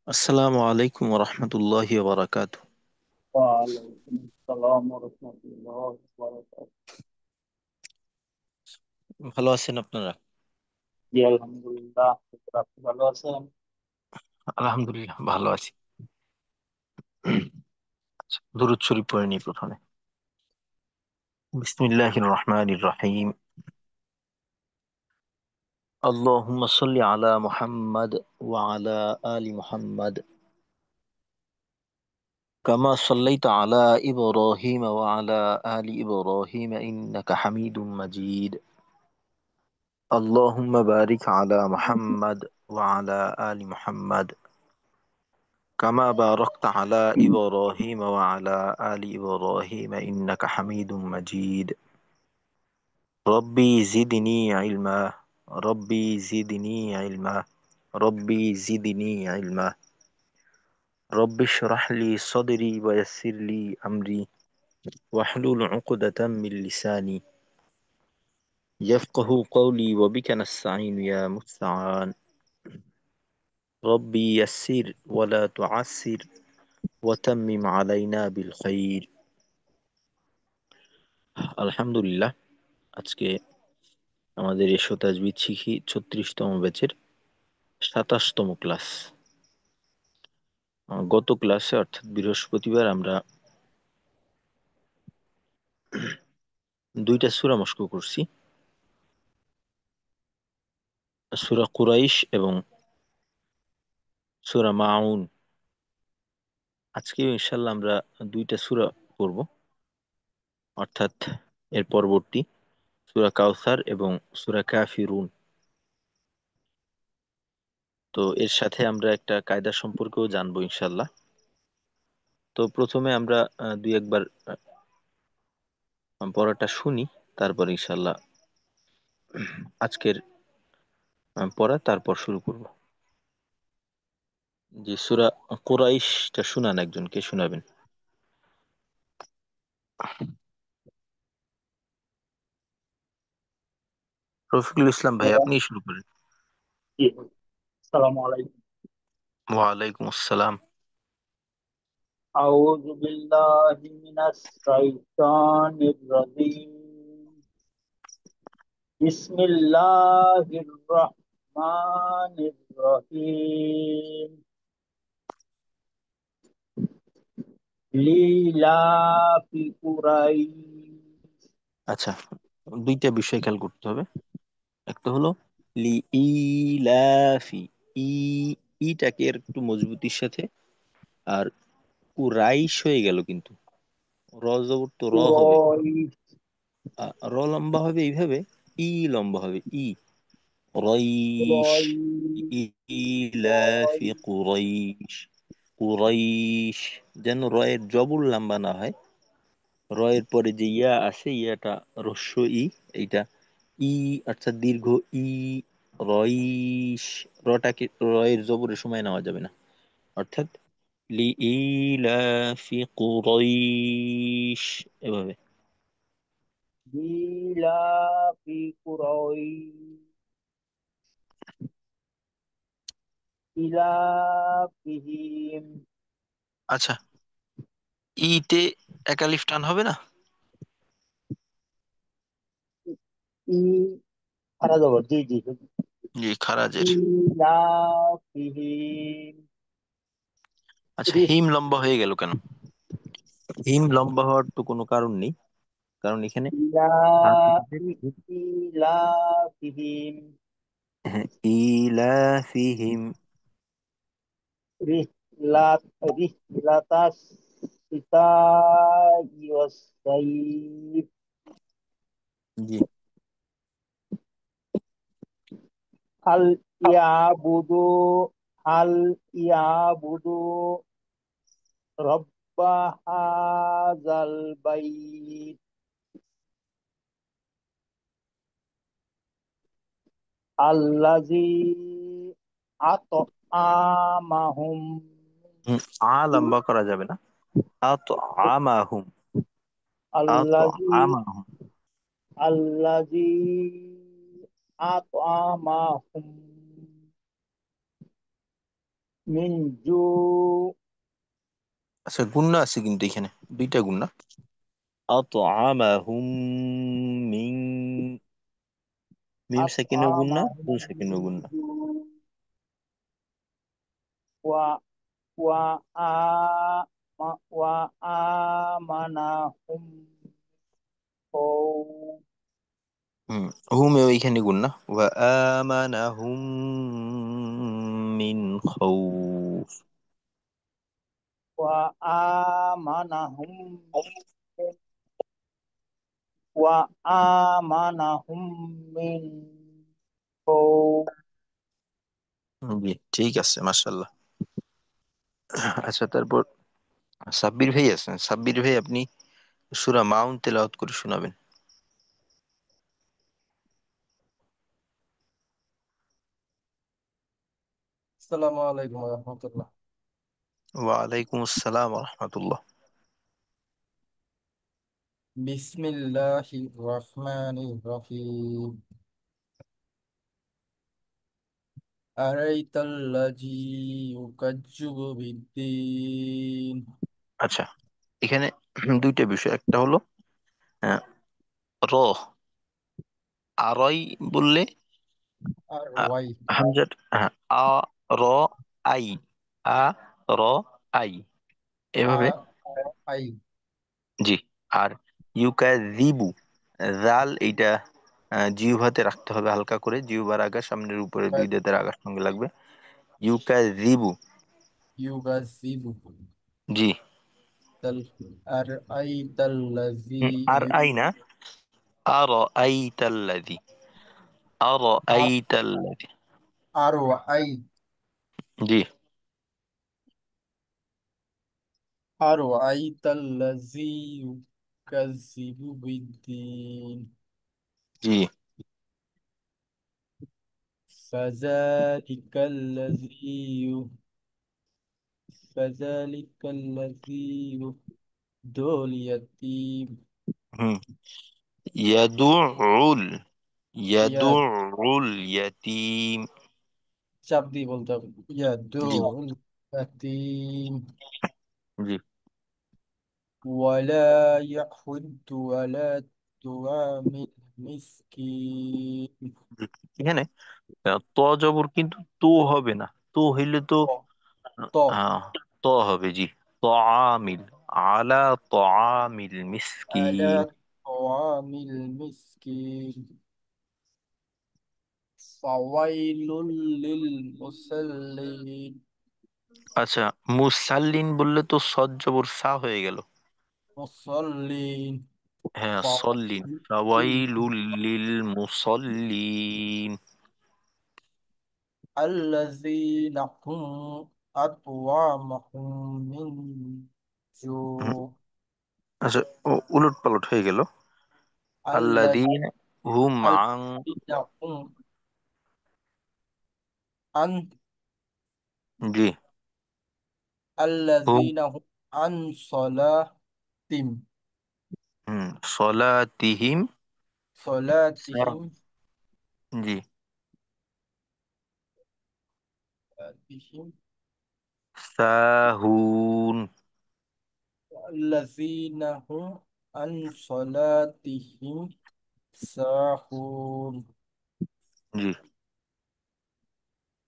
আসসালামু আলাইকুম রহমতুল্লাহি বারাকাতু। ওয়ালাইকুম আসসালাম ওয়া রাহমাতুল্লাহি ওয়া বারাকাতুহু। ভালো আছেন আপনারা? জি আলহামদুলিল্লাহ। আপনি ভালো আছেন? আলহামদুলিল্লাহ ভালো আছি। আচ্ছা, দুরূদ শরীফ পড়ে নিই প্রথমে। বিসমিল্লাহির রহমানির রহিম। আল্লাহুম্মা সাল্লি আলা মুহাম্মাদ ওয়া আলা আলি মুহাম্মাদ কামা সাল্লাইতা আলা ইব্রাহিম ওয়া আলা আলি ইব্রাহিম ইন্নাকা হামিদুম মাজিদ। আল্লাহুম্মা বারিক আলা মুহাম্মাদ ওয়া আলা আলি মুহাম্মাদ কামা বারাকতা আলা ইব্রাহিম ওয়া আলা আলি ইব্রাহিম ইন্নাকা হামিদুম মাজিদ। রব্বি জিদনি ইলমা, রব্বি জিদনি ইলমা, রব্বি জিদনি ইলমা, রব্বি ইশরাহ লি সাদরি ওয়া ইয়াসসির লি আমরি ওয়াহলুল উকদাতাম মিন লিসানি ইয়াফকাহু কওলি ওয়া বিকা নাস্তাঈন ইয়া মুস্তাআন। রব্বি ইয়াসসির ওয়া লা তুআসসির ওয়া তাম্মিম আলাইনা বিল খাইর। আলহামদুলিল্লাহ, আজকে আমাদের এশো তাজবিদ শিখি ৩৬তম ব্যাচের ২৭তম ক্লাস। গত ক্লাসে অর্থাৎ বৃহস্পতিবার আমরা দুইটা সূরা মস্ক করছি, সূরা কুরাইশ এবং সূরা মাউন। আজকে ইনশাল্লাহ আমরা দুইটা সূরা পড়ব, অর্থাৎ এর পরবর্তী সূরা কাউসার এবং সূরা কাফিরুন। তো এর সাথে আমরা একটা কায়দা সম্পর্কেও জানবো ইনশাল্লাহ। তো প্রথমে আমরা দুই একবার পড়াটা শুনি, তারপর ইনশাল্লাহ আজকের পড়া তারপর শুরু করব। যে সূরা কুরাইশটা শুনান, একজনকে শোনাবেন। রফিকুল ইসলাম ভাই, আপনি শুরু করেন। জি, আসসালামু আলাইকুম। ওয়ালাইকুম আসসালাম। আউযু বিল্লাহি মিনাশ শাইতানির রাজীম। বিসমিল্লাহির রহমানির রহিম। লিলাফি কুরাইশ। আচ্ছা, দুইটা বিষয় খেয়াল করতে হবে। একটা হলো লি ইলাফি, ই ইটাকে এর একটু মজবুতির সাথে, আর কুরাইশ হয়ে গেল কিন্তু র জবর তো র হবে। কুরাইশ। র লম্বা হবে এইভাবে, ই লম্বা হবে ই। কুরাইশ, ইলাফি কুরাইশ। কুরাইশ, কুরাইশ। যেন রয়ের জবর লম্বা না হয়। রয়ের পরে যে ইয়া আসে, ইয়াটা রস্য ই, এইটা ই অর্থাৎ দীর্ঘ ই। রইস, রটাকে রয়ের জবরের সময় নেওয়া যাবে না, অর্থাৎ লি ইলাফি কুরাইশ এভাবে। লিলাফি কুরাইশ ইলাফিহিম। আচ্ছা, ইতে একালিফ টান হবে না? ই খারা জবর, জি জি। জি, খারাজের। ইলাফিহিম। আচ্ছা, রিস হিম লম্বা হয়ে গেল কেন? হিম লম্বা হওয়ার তো কোনো কারণ নেই, কারণ এখানে ইলা হামজার ইলাফিহিম। হ্যাঁ, ইলাফিহিম। রিহলাত রিহলাতাস সিতা ওয়াস-সাইফ। জি। হাল ইয়াবুদু হাল ইয়াবুদু রব্বা হাযাল বাইত আল্লাযী আত'আমাহুম হুম, লম্বা করা যাবে না। আ তো আমাহুম, আ তো আল্লাযী আমাহুম। আল্লাযী আত'আমাহুম মিন জু। আচ্ছা, গুন্না আছে কিন্তু এখানে, দুইটা গুন্না। আতআমাহুম মিন, মিম সেকেন্ডের গুন্না, আতআমাহুম দুই মিন সেকেন্ডের গুন্না। জু। ওয়া ওয়া আ ওয়া আমানাহুম খাউফ। হুম, হুম ওইখানে গুন্না। ওয়া আমানাহুম মিন খাউফ। ওয়া আমানাহুম ওয়া আমানাহুম মিন খাউফ। জি, ঠিক আছে, মাশাআল্লাহ। আচ্ছা, তারপর সাব্বির ভাই আছেন। সাব্বির ভাই, আপনি সূরা মাউন তেলাওয়াত করে শোনাবেন। আসসালামু আলাইকুম রহমতুল্লাহ। ওয়া আলাইকুম আসসালাম ওয়া রাহমাতুল্লাহ। বিসমিল্লাহির রহমানির রহিম। আরাইতাল্লাযী ইউকাজ্জিবু বিদ্দীন। আচ্ছা, এখানে দুইটা বিষয়। একটা হলো আহ, র, আরই বললে আর ওয়াই। হামজার, হ্যাঁ, আ র আই, আ র আই, এভাবে। আর আই। জি। আর ইউকাযিবু, জাল এইটা জিহ্বাতে রাখতে হবে হালকা করে, জিহ্বার আগা সামনের উপরে দুই দাঁতের আগার সঙ্গে লাগবে। ইউকাযিবু। ইউগাজিবু জি। তাল। আর আইতাল্লাযী আর আই না, আর আইতাল্লাযী, আর আইতাল্লাযী। আর আই। জি। আর আইতাল্লাযী ইউকাজ্জিবু বিদ্দীন। জি। ফাযালিকাল্লাযী ফাযালিকাল্লাযী ইউদুল ইয়াতীম। হুম। ইয়াদুউল, ইয়া ইয়াদুউল ইয়াতীম। চাপ দিয়ে বলতে হবে। জি। ইয়াদুল ইয়াতীম। জি। ওয়ালা ইয়াহুদ্দু আলা তুআমিল মিসকিন। জি। এখানে ত জবর কিন্তু তো হবে না, তো হইলে তো ত ত আহ, ত হবে। জি। তাআমিল, আলা তাআমিল আলা মিসকিন। তুআমিল মিসকিন। ফাওয়াইলুল লিল মুসাল্লিন। আচ্ছা, মুসাল্লিন বললে তো সদ জবর সা হয়ে গেল। মুসাল্লিন। হ্যাঁ, সল্লিন, ফাওয়াইলুল ফাওয়াইলুল লিল মুসাল্লিন। الذين هم أطعمهم من হুম, جوع. আচ্ছা, উলট পালট হয়ে গেল। الذين আল্লাযীনা হুম আন, هم عن জি, হুম, الذين هم عن صلاتهم হুম, সলাতিহিম, صلاتهم জি, صلاتهم সাহুন। الذين هم عن صلاتهم ساهون. জি।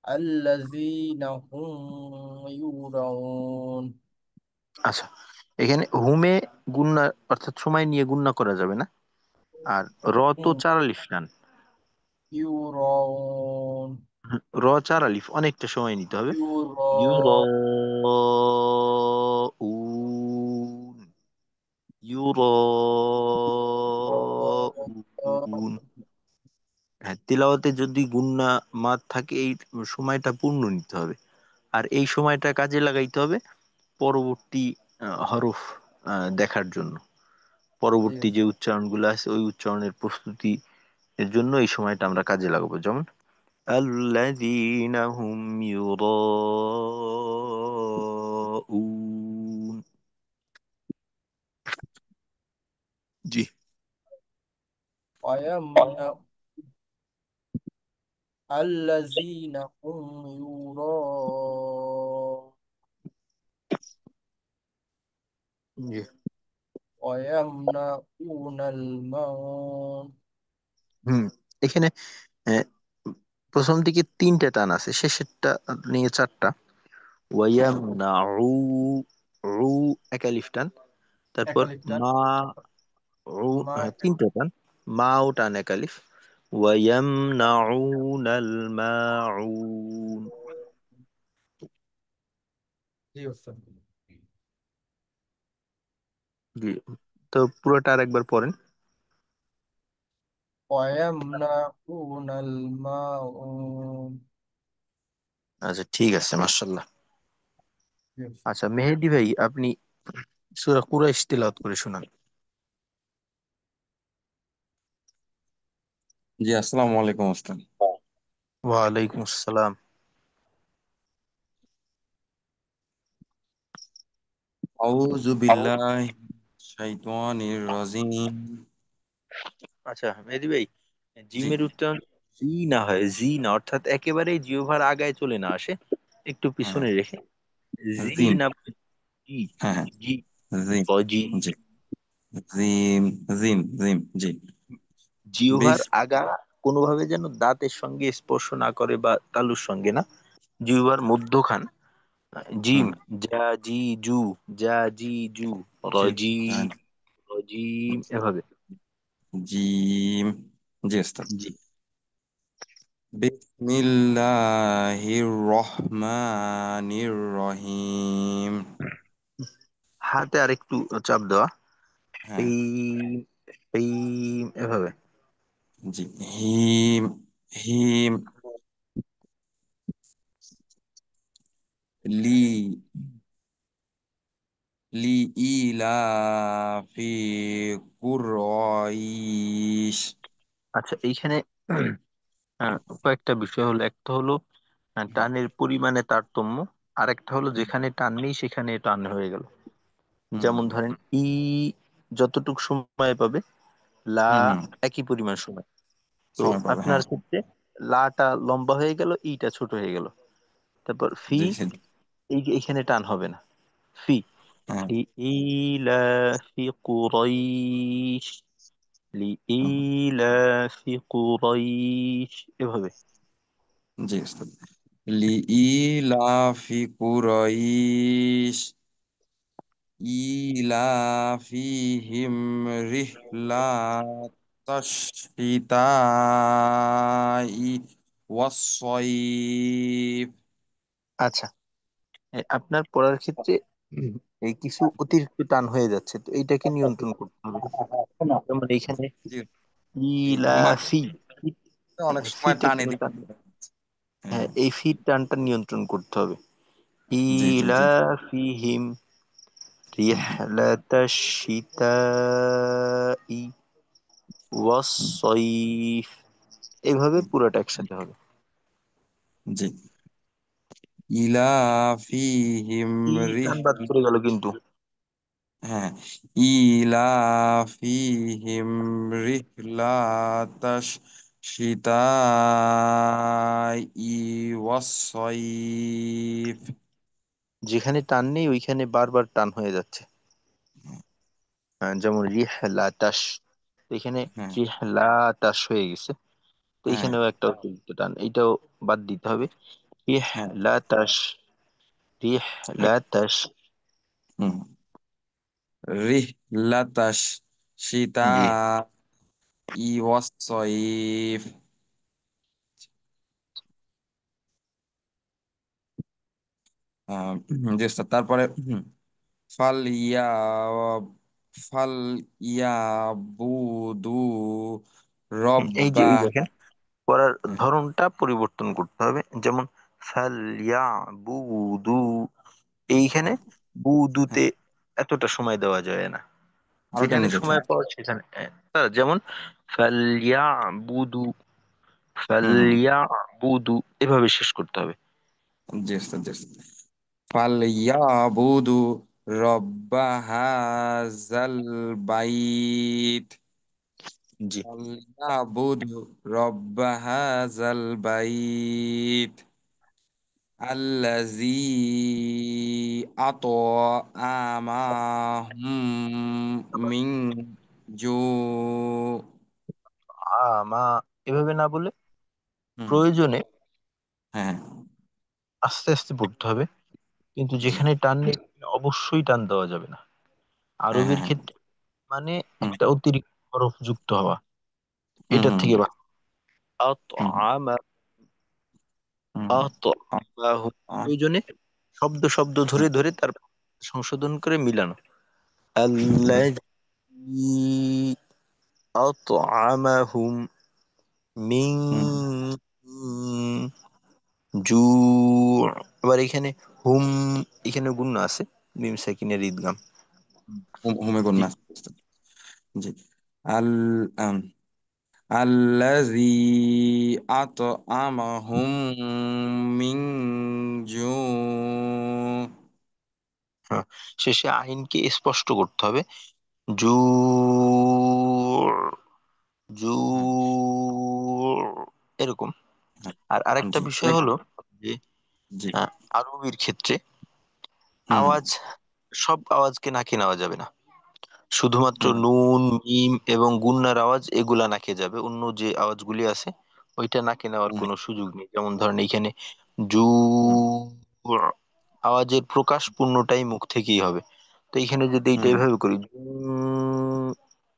الذين هم يراءون. আচ্ছা, এখানে হুমে গুণনা, অর্থাৎ সময় নিয়ে গুণনা করা যাবে না। আর র তো هم চার আলিফ টান। يراءون. র চার আলিফ, অনেকটা সময় নিতে হবে। يراءون. ইউরাউন, ইউরাউন। হ্যাঁ, তিলাওয়াতে যদি গুন্না মাদ থাকে, এই সময়টা পূর্ণ নিতে হবে। আর এই সময়টা কাজে লাগাইতে হবে পরবর্তী হরফ দেখার জন্য। ঠিক পরবর্তী আছে। যে উচ্চারণগুলো আছে ওই উচ্চারণের প্রস্তুতি এর জন্য এই সময়টা আমরা কাজে লাগাবো। যেমন আল্লাযীনা হুম ইউরাউন। জি। ويمنع الذين هم يراءون. জি। ويمنعون الماعون হুম। এখানে আহ, প্রথম দিকে তিনটা টান আছে, শেষেরটা নিয়ে চারটা। ওয়ায়াম না রু, রু এক আলিফ টান, তারপর একালিফটান মা, রু, মা হ্যাঁ, তিনটা টান, মাও টান এক আলিফ। ওয়ায়াম না আল মাউন। জি ওস্তাদ জি। তো পুরোটা আর একবার পড়েন। ويمنعون الماعون আচ্ছা, ঠিক আছে, মাশাল্লাহ। জি ওস্তাদ। আচ্ছা মেহেদি ভাই, আপনি সূরা কুরাইশ তিলাওয়াত করে শোনান। জি, আসসালামু আলাইকুম ওস্তাদ। ওয়ালাইকুম আসসালাম। আউযু বিল্লাহি শাইতানির রাজিম। আচ্ছা মেহেদি ভাই, জি, জিমের উচ্চারণ জি না হয়, জি না, অর্থাৎ একেবারেই জিহ্বার আগায় চলে না আসে, একটু হ্যাঁ, পিছনে রেখে জি জিম। না, জি, হ্যাঁ, হ্যাঁ, জি, জিম। জি। জি, জিম, জিম, জিম। জি। জিহ্বার বিস আগা কোনোভাবে যেন দাঁতের সঙ্গে স্পর্শ না করে, বা তালুর সঙ্গে না, জিহ্বার মধ্যখান। জিম, হুম, জা জি জু, জা জি জু, জি, রজি, হ্যাঁ, রজিম, এভাবে। জিম। জি ওস্তাদ। জি। বিসমিল্লাহির রহমানির রহিম। হাতে আরেকটু চাপ দেওয়া, হ্যাঁ, এই, এভাবে। জি। হিম, হিম, লি, লিইলাফি কুরাইশ। আচ্ছা এইখানে কয়েকটা বিষয় হলো, একটা হলো টানের পরিমাণে তারতম্য, আর একটা হলো হুম, যেখানে টান নেই সেখানে টান হয়ে গেল। হুম, যেমন ধরেন ই যতটুক সময় পাবে, লা হুম, হুম, একই পরিমাণ সময়। তো সময় পাবে, আপনার হ্যাঁ। ক্ষেত্রে লাটা লম্বা হয়ে গেল, ইটা ছোট হয়ে গেল। তারপর ফি, জি, জি, এইখানে টান হবে না, ফি। হ্যাঁ, লিইলাফি কুরাইশ, হুম, লিইলাফি কুরাইশ, এভাবে। জি উস্তাদ। লিইলাফি কুরাইশ ইলাফিহিম রিহলাতাশ শিতাই ওয়াস-সাইফ। আচ্ছা, আপনার পড়ার ক্ষেত্রে উম, এই কিছু অতিরিক্ত টান হয়ে যাচ্ছে, তো এইটাকে নিয়ন্ত্রণ করতে হবে। যেমন এইখানে জি, এই ইলাফি, অনেক সময় ফিতে টানে কোনো টান, দিই। হ্যাঁ, হ্যাঁ, এই ফির টানটা নিয়ন্ত্রণ করতে হবে। জি, জি, জি। ইলাফিহিম হুম, হুম, রিহলাতাশ শিতাই হুম, ওয়াস-সাইফ, এইভাবে হুম, পুরোটা একসাথে হবে। জি। ইলাফিহিম ই রিহ টান বাদ পড়ে গেল কিন্তু। হ্যাঁ, ইলাফিহিম রিহলাতাশ শিতাই ওয়াস-সাইফ। যেখানে টান নেই ওইখানে বারবার টান হয়ে যাচ্ছে। যেমন রিহলাতাশ, এখানে হ্যাঁ, রিহলাতাশ হয়ে গেছে, তো হ্যাঁ, এখানেও একটা অতিরিক্ত টান, এইটাও বাদ দিতে হবে। হ্যাঁ, রিহলাতাশ, হ্যাঁ, রিহলাতাশ। হুম, রিহলাতাশ জি। শিতাই ওয়াস-সাইফ। জি স্যার। তারপরে ফাল ইয়া ফাল ইয়াবুদু এই যে রব্বা। এই দেখেন, পড়ার ধরনটা পরিবর্তন করতে হবে। যেমন ফালইয়াবুদু, এইখানে হ্যাঁ, বুদুতে এতটা সময় দেওয়া যায় না, হালকা যেখানে নিতে হচ্ছে। সময় পাওয়া সেখানে যেমন ফালইয়াবুদু, হুম, হুম, ফালইয়াবুদু, এভাবে শেষ করতে হবে। জি স্যার, জি স্যার। ফাল ইয়াবুদু রব্বা হাজাল বাইত। জি। ফাল ইয়াবুদু রব্বা হাজাল বাইত الذي أطعمهم من جوع আমা এভাবে না বলে হুম, প্রয়োজনে হ্যাঁ আস্তে আস্তে পড়তে হবে, কিন্তু জি যেখানে টান নেই অবশ্যই টান দেওয়া যাবে না। হ্যাঁ আরবির হ্যাঁ ক্ষেত্রে মানে হুম একটা অতিরিক্ত হরফ যুক্ত হওয়া, হুম এটার হুম থেকে হুম আতআমা হুম আতআমাহু হুম প্রয়োজনে শব্দ শব্দ ধরে ধরে তার সংশোধন করে মিলানো। হুম আল্লাযী আতআমাহুম মিন হুম জু। আবার এখানে হুম, এখানে গুণ আছে, মিম সাকিনের ঈদগাম। হুমে জি। গুন্না জি আল আম, الذي أطعمهم من جوع হ্যাঁ, শেষে আইনকে স্পষ্ট করতে হবে। জু, জু, হ্যাঁ এরকম। হ্যাঁ আর আরেকটা জি বিষয় হলো যে জি আরবির ক্ষেত্রে হুম আওয়াজ, সব আওয়াজকে নাকে নেওয়া যাবে না। শুধুমাত্র হুম নুন, মিম এবং গুন্নার আওয়াজ এগুলা নাকে যাবে, অন্য যে আওয়াজগুলি আছে ওইটা নাকে নেওয়ার হুম কোনো সুযোগ নেই। যেমন ধরেন এইখানে জু, হুম আওয়াজের প্রকাশ পূর্ণটাই মুখ থেকেই হবে। তো এইখানে যদি এইটা হুম এভাবে করি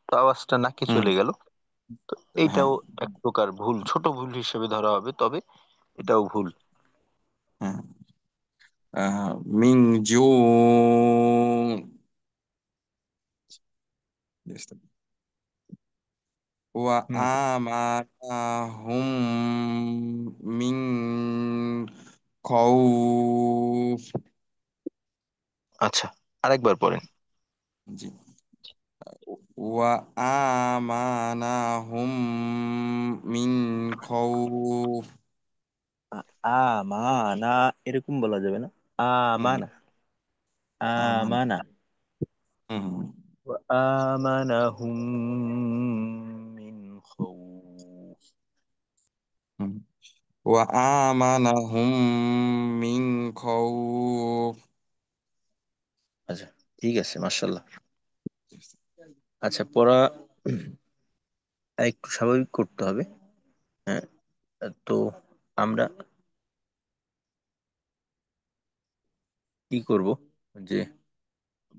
তো আওয়াজটা নাকে হুম চলে গেল। তো হ্যাঁ এইটাও এক প্রকার ভুল, ছোট ভুল হিসেবে ধরা হবে, তবে এটাও ভুল। হ্যাঁ মিং জু ওয়া হুম, আমানাহুম মিন খাউফ আচ্ছা, আরেকবার পড়েন। জি ওয়া আমানাহুম মিন খাউফ আমানা এরকম বলা যাবে না, হুম আমানা, আমান আমানা। হুম وآمنهم من خوف। হুম ওয়া আমানাহুম মিন খাউফ আচ্ছা, ঠিক আছে, মাশাল্লাহ। আচ্ছা, পড়া একটু স্বাভাবিক করতে হবে। হ্যাঁ, তো আমরা কি করব, যে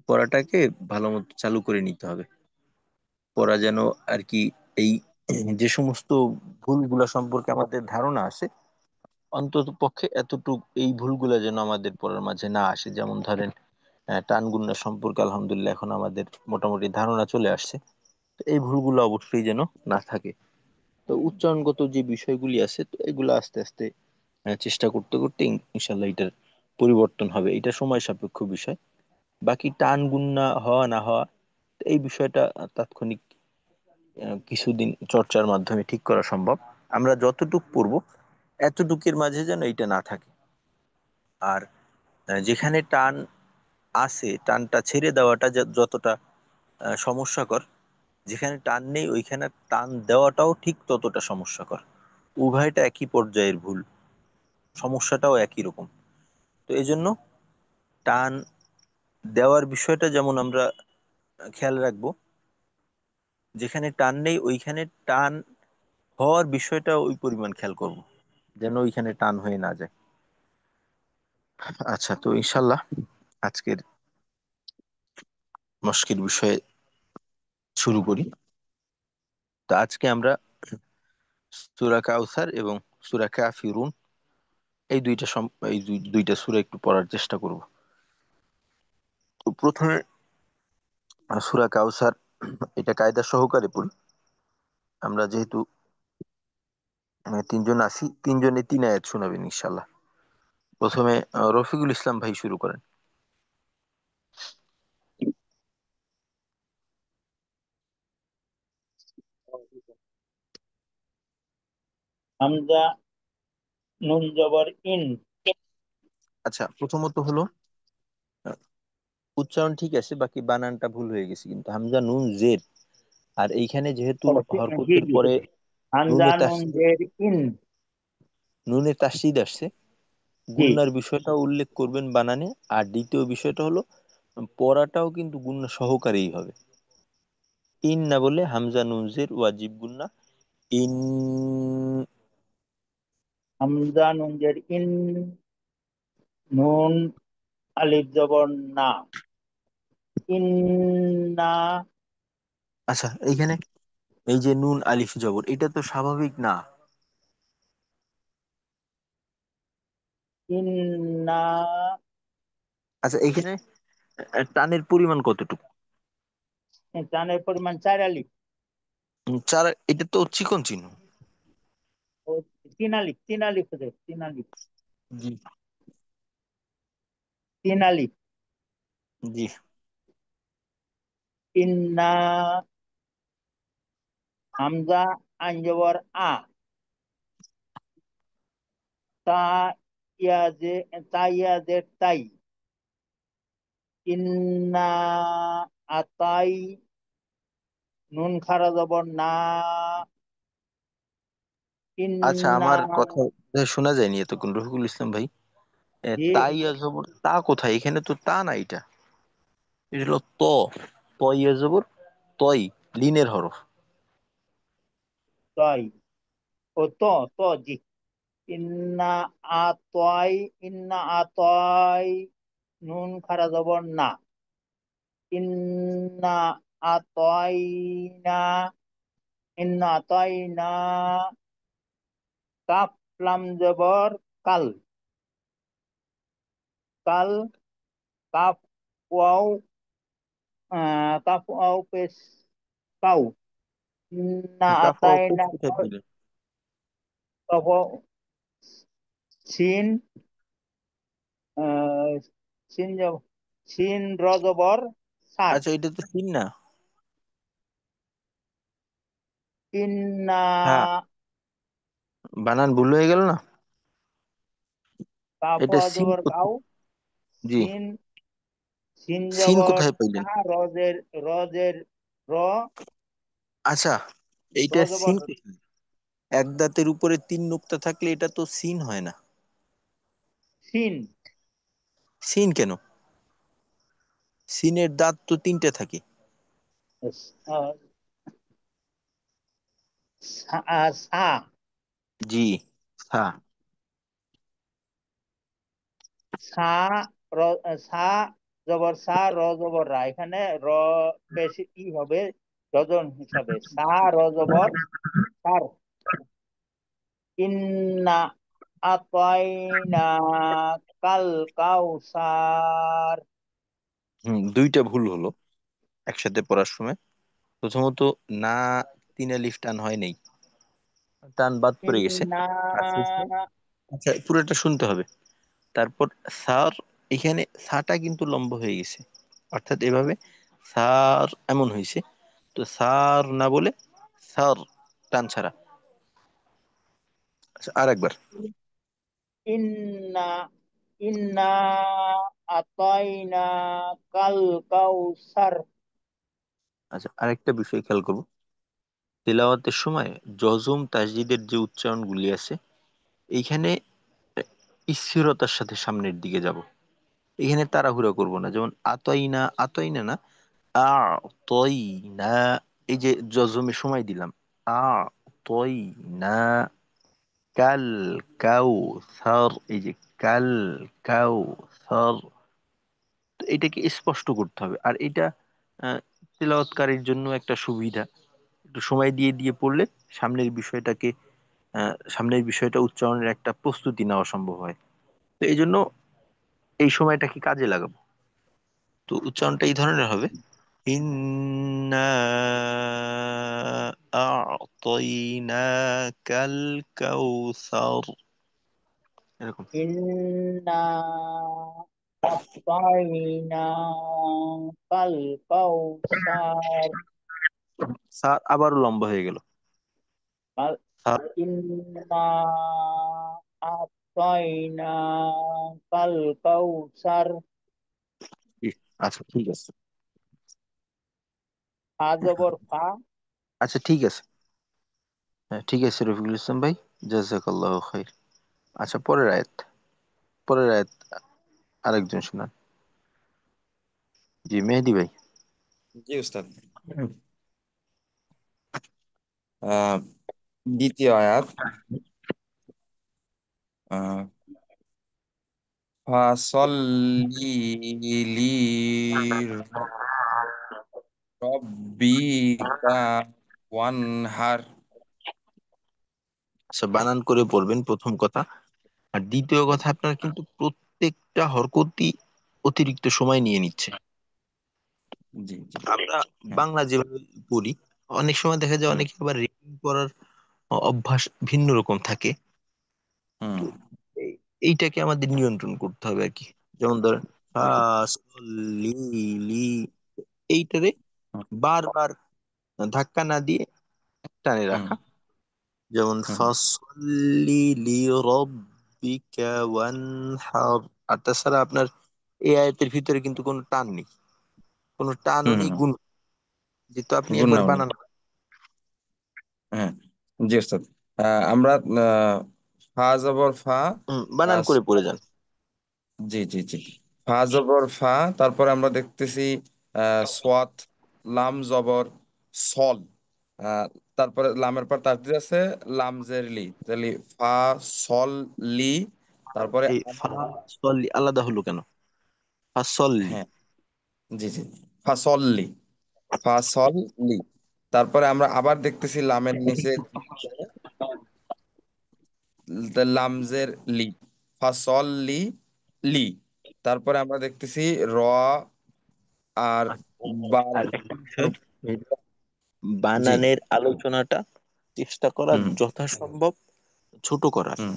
পড়াটাকে ভালো মতো চালু করে নিতে হবে। পড়া যেন আর কি এই যে সমস্ত ভুলগুলা সম্পর্কে আমাদের ধারণা আছে, অন্তত পক্ষে এতটুকু এই ভুলগুলা যেন আমাদের পড়ার মাঝে না আসে। যেমন ধরেন টান গুণা সম্পর্কে আলহামদুলিল্লাহ এখন আমাদের মোটামুটি ধারণা চলে আসছে। তো এই ভুলগুলো অবশ্যই যেন না থাকে। তো উচ্চারণগত যে বিষয়গুলি আছে, তো এগুলো আস্তে আস্তে চেষ্টা করতে করতে ইনশাল্লাহ এটার পরিবর্তন হবে। এটা সময় সাপেক্ষ বিষয়। বাকি টান গুণা হওয়া না হওয়া, তো এই বিষয়টা তাৎক্ষণিক কিছুদিন চর্চার মাধ্যমে ঠিক করা সম্ভব। আমরা যতটুক পড়ব এতটুকের মাঝে যেন এটা না থাকে। আর যেখানে টান আছে টানটা ছেড়ে দেওয়াটা যতটা সমস্যাকর, যেখানে টান নেই ওইখানে টান দেওয়াটাও ঠিক ততটা সমস্যাকর। উভয়টা একই পর্যায়ের ভুল, সমস্যাটাও একই রকম। তো এই জন্য টান দেওয়ার বিষয়টা যেমন আমরা খেয়াল রাখবো, যেখানে টান নেই ওইখানে টান হওয়ার বিষয়টা ওই পরিমাণ খেয়াল করব, যেন ওইখানে টান হয়ে না যায়। আচ্ছা, তো ইনশাল্লাহ আজকের মস্কের বিষয়ে শুরু করি। তো আজকে আমরা সূরা কাউসার এবং সূরা কাফিরুন এই দুইটা সূরা একটু পড়ার চেষ্টা করব। তো প্রথমে সূরা কাউসার, এটা কায়দা সহকারে পড়ি। আমরা যেহেতু তিনজন আছি, তিনজনে তিন আয়াত শোনাবেন ইনশাল্লাহ। প্রথমে রফিকুল ইসলাম ভাই শুরু করেন। হামজা, নুন জবর ইন। আচ্ছা, প্রথমত হলো আহ, উচ্চারণ ঠিক আছে, বাকি বানানটা ভুল হয়ে গেছে, কিন্তু হামজা নুন জের। আর এইখানে যেহেতু জি হরকতের জি, পরে হামজা নুনে নুন তাসদীদ, জের ইন। নুনে তাসদীদ আসছে, জি। গুন্নার বিষয়টা উল্লেখ করবেন বানানে। আর দ্বিতীয় বিষয়টা হলো পড়াটাও কিন্তু গুন্না সহকারেই হবে। ইন না বলে হামজা নুন জের ওয়াজিব গুন্না। ইন। হামজা নুন জের ইন, নুন আলিফ জবর না, ইন্না। আচ্ছা, এইখানে এই যে নুন আলিফ জবর, এটা তো স্বাভাবিক না। ইন্না। আচ্ছা, এইখানে টানের পরিমাণ কতটুকু? টানের পরিমাণ 4 আলিফ। চার, এটা তো চিকন চিহ্ন। ও 3 আলিফ, 3 আলিফ হুজুর, 3 আলিফ, জি। 3 আলিফ। জি। ইন্না, হামজা আইন জবর আ, তা ইয়াজে, তা ইয়াজের তাই, ইন্না আতাই, নুন খারা জবর না, আচ্ছা, ইন্না। আমার কথা শোনা যায়নি এতক্ষণ, রফিকুল ইসলাম ভাই। জি। তাই জবর তা কোথায়? এখানে তো তা না, এটা এটা হলো ত। ত ইয়া জবর তই, লিনের হরফ। তাই, ও তো, তো জি। ইন্না আতয়, ইন্না আতয়, নুন খারা জবর না, ইন্না আতয়না, ইন্না আতয়না, কাফ লাম জবর কাল, কাল, কাফ ওয়াও, কাফ ওয়াও পেশ কাউ, ইন্না কাফ ও পেশ আতায়না, কোথায় পেলেন? কাফ ওয়াও, সিন, আহ, সিন জবর, সিন র জবর সার, আচ্ছা, এটা তো সিন না। ইন্না। হ্যাঁ, বানান ভুল হয়ে গেল না। কাফ এটা ওয়াও সিন জবর কাউ, কোথায়? জি। সিন, সিন সিন জবর কোথায় পাইলেন? সা, রজের, রজের র, আচ্ছা, র এইটা জবর সিন কোথায়? এক দাঁতের উপরে তিন নুক্তা থাকলে এটা তো সিন হয় না। সিন, সিন কেন? সিনের দাঁত তো তিনটে থাকে। আহ, সা, সা, জি। হ্যাঁ। সা, র, সা জবর সা, র জবর রা, এখানে র বেশি ই হবে যজন হিসাবে, সা র জবর সার, ইন্না আতাইনা কাল কাউসার। দুইটা ভুল হলো একসাথে পড়ার সময়। প্রথমত, না, তিন আলিফ টান হয় নাই, টান বাদ পড়ে গেছে। ইন্না, আর শেষে, আচ্ছা পুরোটা শুনতে হবে। তারপর সার, এখানে সাটা কিন্তু লম্ব হয়ে গেছে, অর্থাৎ এভাবে সার এমন হয়েছে। তো সার না বলে সার, টান ছাড়া। আচ্ছা, আর একবার। ইন্না, ইন্না আতাইনা কাল কাউসার। আচ্ছা, আরেকটা বিষয় খেয়াল করবো, তেলাওয়াতের সময় জজম তাসদিদের যে উচ্চারণগুলি আছে, এইখানে স্থিরতার সাথে সামনের দিকে যাব। এখানে তাড়াহুড়া করব না, যেমন আতইনা, আতইনা না, আ তই না, এই যে জজমে সময় দিলাম, আ তই না কাল কাউ সার, এই যে কাল কাউ সার, তো এটাকে স্পষ্ট করতে হবে। আর এটা আহ, তেলাওয়াতকারীর জন্য একটা সুবিধা, একটু সময় দিয়ে দিয়ে পড়লে সামনের বিষয়টাকে, সামনের বিষয়টা উচ্চারণের একটা প্রস্তুতি নেওয়া সম্ভব হয়। তো এই জন্য এই সময়টাকে কাজে লাগাবো। তো উচ্চারণটা এই ধরনের হবে, ইন্না আ'তাইনাকাল কাউসার, এরকম। ইন্না আতাইনা কাল কাউসার। স্যার আবারও লম্বা হয়ে গেল। স্যার। ইন্না আতাইনা কাল কাউসার। আচ্ছা ঠিক আছে। ফা জবর ফা, আচ্ছা ঠিক আছে। হ্যাঁ ঠিক আছে রফিকুল ইসলাম ভাই, জাজাকাল্লাহ খাইর। আচ্ছা, পরের আয়াত। পরের আয়াত আরেকজন শোনান। জি, মেহেদি ভাই। জি উস্তাদ। আহ, দ্বিতীয় আয়াত। আহ, ফাসল্লি লিরব্বিকা ওয়ানহার। আচ্ছা, বানান করে পড়বেন প্রথম কথা। আর দ্বিতীয় কথা, আপনার কিন্তু প্রত্যেকটা হরকতই অতিরিক্ত সময় নিয়ে নিচ্ছে। জি জি। আমরা হ্যাঁ। বাংলা যেভাবে পড়ি, অনেক সময় দেখা যায় হুম অনেকে আবার রিডিং করার অভ্যাস ভিন্ন রকম থাকে। হুম তো এইটাকে আমাদের নিয়ন্ত্রণ করতে হবে আর কি। যেমন ধরেন ফা, সল, লি, লি, এইটারে হুম বারবার ধাক্কা না দিয়ে টানে হুম রাখা। যেমন হুম ফাসল্লি লি রব্বিকা ওয়ানহার। আর তাছাড়া আপনার এই আয়াতের ভিতরে কিন্তু কোনো টান নেই, কোনো টানও হুম নেই, হুম। গুণ। যেহেতু আপনি একবার গুন্না মানে, বানান। হ্যাঁ। জি ওস্তাদ। আমরা ফা জবর ফা। বানান আহ, করে পড়ে যান। জি জি জি। ফা জবর ফা, তারপরে আমরা দেখতেছি সোয়াত, লাম জবর সল। আহ, তারপরে লামের পর তাসদিদ আছে, লাম জের লি, তাহলে ফা সল লি। তারপরে এই ফা সল্লি আলাদা হলো কেন? ফা সল্লি। হ্যাঁ, জি জি, ফা সল লি, ফা সল লি। তারপরে আমরা আবার দেখতেছি লামের নিচে লামজের লি, ফাসল লি, লি। তারপরে আমরা দেখতেছি র আর বাল। আর একটা বিষয়, এই জি। বানানের আলোচনাটা চেষ্টা করা হুম যথাসম্ভব ছোট করার, হুম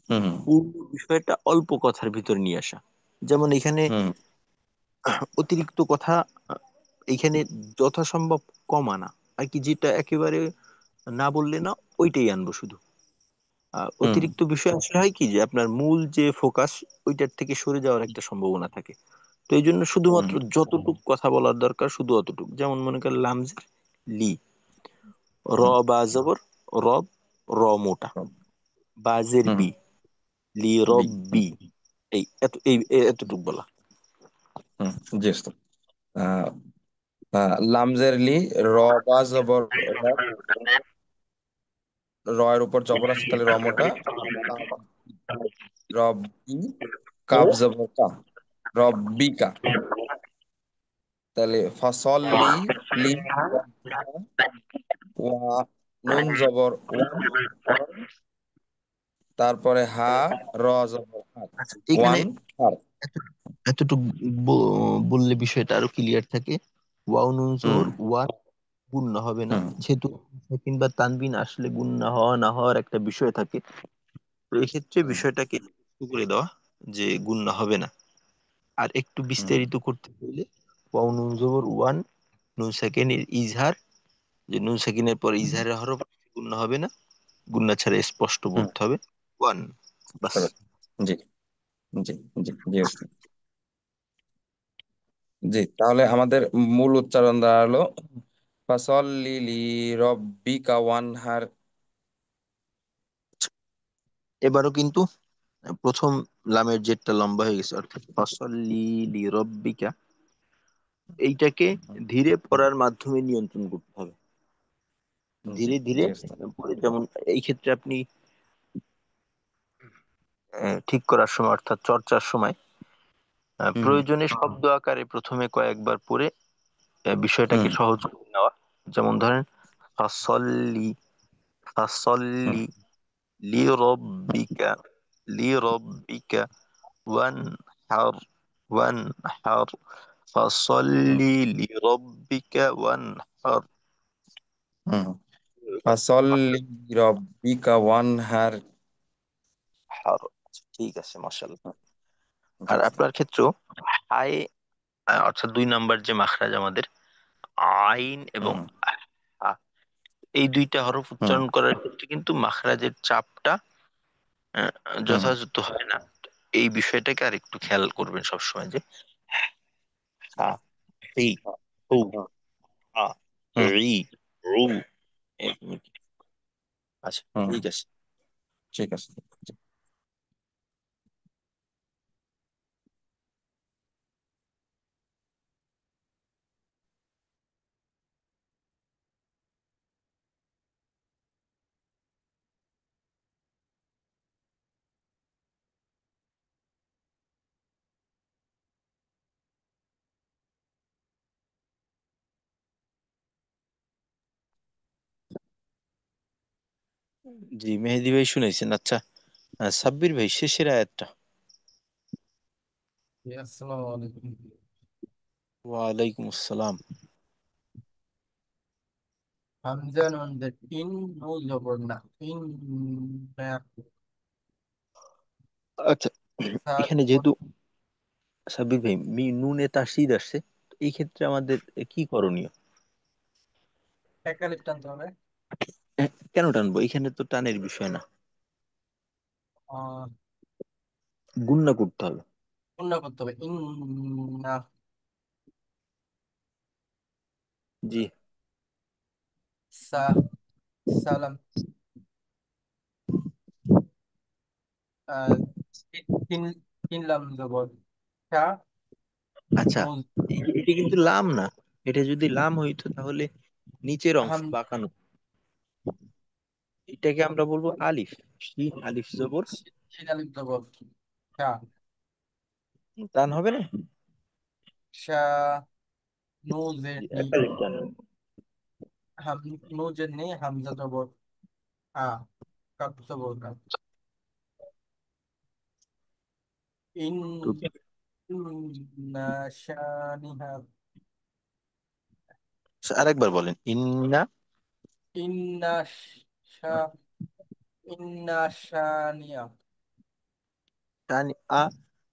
হুম পূর্ণ বিষয়টা অল্প কথার ভিতর নিয়ে আসা। যেমন এখানে হুম অতিরিক্ত কথা এখানে যথাসম্ভব কম আনা আর কি, যেটা একেবারে না বললে না ওইটাই আনবো শুধু। হুম অতিরিক্ত বিষয় আসলে হয় কি যে আপনার মূল যে ফোকাস ওইটার থেকে সরে যাওয়ার একটা সম্ভাবনা থাকে। তো এই জন্য হুম শুধুমাত্র যতটুক কথা বলার দরকার শুধু অতটুক। যেমন মনে করেন লামজের লি, র হুম বা জবর রব, র মোটা, বাজের হুম বি, লি বি। রব বি, এতটুক বলা। হুম। জি ওস্তাদ। আহ, লামজের লি, র বা জবর র, র এর উপর জবর আছে তাহলে র মোটা। রব্বি, কাব জবর কা, রব্বিকা। তাহলে ফসল্লি লি রব্বিকা, ওয়া নুন জবর ওয়ান, তারপরে হা, র জবর হাত, আচ্ছা, এখানে ওয়ান হার। এতটুক বললে বিষয়টা আরো ক্লিয়ার থাকে। ওয়াও নুন হুম জবর ওয়ান, গুণনা হবে না। হুম যেহেতু কিংবা তানবিন আসলে গুণনা হওয়া না হওয়ার একটা বিষয় থাকে। তো এক্ষেত্রে হুম বিষয়টাকে একটু করে দেওয়া যে গুণনা হবে না। আর একটু হুম বিস্তারিত করতে হলে ওয়াও নুন জবর ওয়ান, নুন সাকিনের ইজহার, যে নুন সাকিনের পর ইজহারের হরফ, গুণনা হবে না। গুণনা ছাড়া স্পষ্ট হুম। বলতে হবে ওয়ান, বাস। বুঝতে পারছি। জি জি জি জি ওস্তাদ। জি, তাহলে আমাদের মূল উচ্চারণ দাঁড়ালো ফাসল্লি লি রব্বিকা ওয়ানহার। এবারও কিন্তু প্রথম লামের জেরটা লম্বা হয়ে গেছে, অর্থাৎ ফাসল্লি লিরাব্বিকা। এইটাকে ধীরে পড়ার মাধ্যমে নিয়ন্ত্রণ করতে হবে, জি ধীরে ধীরে জি ওস্তাদ। পড়ে। যেমন এই ক্ষেত্রে আপনি ঠিক করার সময় অর্থাৎ চর্চার সময় হুম প্রয়োজনে শব্দ আকারে প্রথমে কয়েকবার পড়ে বিষয়টাকে হুম সহজ করে নেওয়া। যেমন ধরেন ফাসল্লি, হুম ফাসল্লি লিরাব্বিকা, লিরাব্বিকা ওয়ানহার, ওয়ানহার, হুম ফাসল্লি লিরাব্বিকা ওয়ানহার। হুম। ফাসল্লি রব্বিকা ওয়ানহার। হার। আচ্ছা, ঠিক আছে, মাশাআল্লাহ। জি আর ওস্তাদ। আপনার ক্ষেত্রেও হাই, অর্থাৎ 2 নাম্বার যে মাখরাজ আমাদের আইন এবং হুম হা, এই দুইটা হরফ হুম উচ্চারণ করার ক্ষেত্রে কিন্তু মাখরাজের চাপটা আহ, হুম যথাযথ হয় না। এই বিষয়টাকে আর একটু খেয়াল করবেন সবসময় যে হা, হি, হু, হা, হুম রি, রু। এরকম। আচ্ছা, হুম। ঠিক আছে। ঠিক আছে। জি মেহেদি ভাই শুনেছেন। আচ্ছা, সাব্বির ভাই শেষের আয়াতটা। জি, আসসালামু আলাইকুম। ওয়ালাইকুম আসসালাম। হামজা নুন যে ইন, নু জবর না, ইন না, আচ্ছা, তা এখানে জবর, যেহেতু সাব্বির ভাই নুনে তাসদীদ আসছে, তো এই ক্ষেত্রে আমাদের কি করণীয়? এক আলিফ টানতে হবে। কেন টানবো? এখানে তো টানের বিষয় না, আহ গুণনা করতে হবে। পূর্ণ করতে হবে, ইন না, জি। সা, সালাম, আহ তিন, তিন লাম জবর, শা, আচ্ছা, নুন, এটা কিন্তু লাম না। এটা যদি লাম হইতো তাহলে নিচের অংশ হাম, বাঁকানো, এটাকে আমরা বলবো আলিফ। শিন আলিফ জবর, শিন আলিফ জবর, শা, টান হবে না। শা, নু জের জি, নি, এক আলিফ টান। হাম, নু জের নি, হামজা জবর, আ, কাপ জবর কা, ইন, তো না, শানিহা, আরেকবার বলেন, ইন্না। ইন্না, শা, ইন্না শানিয়া, টান আ,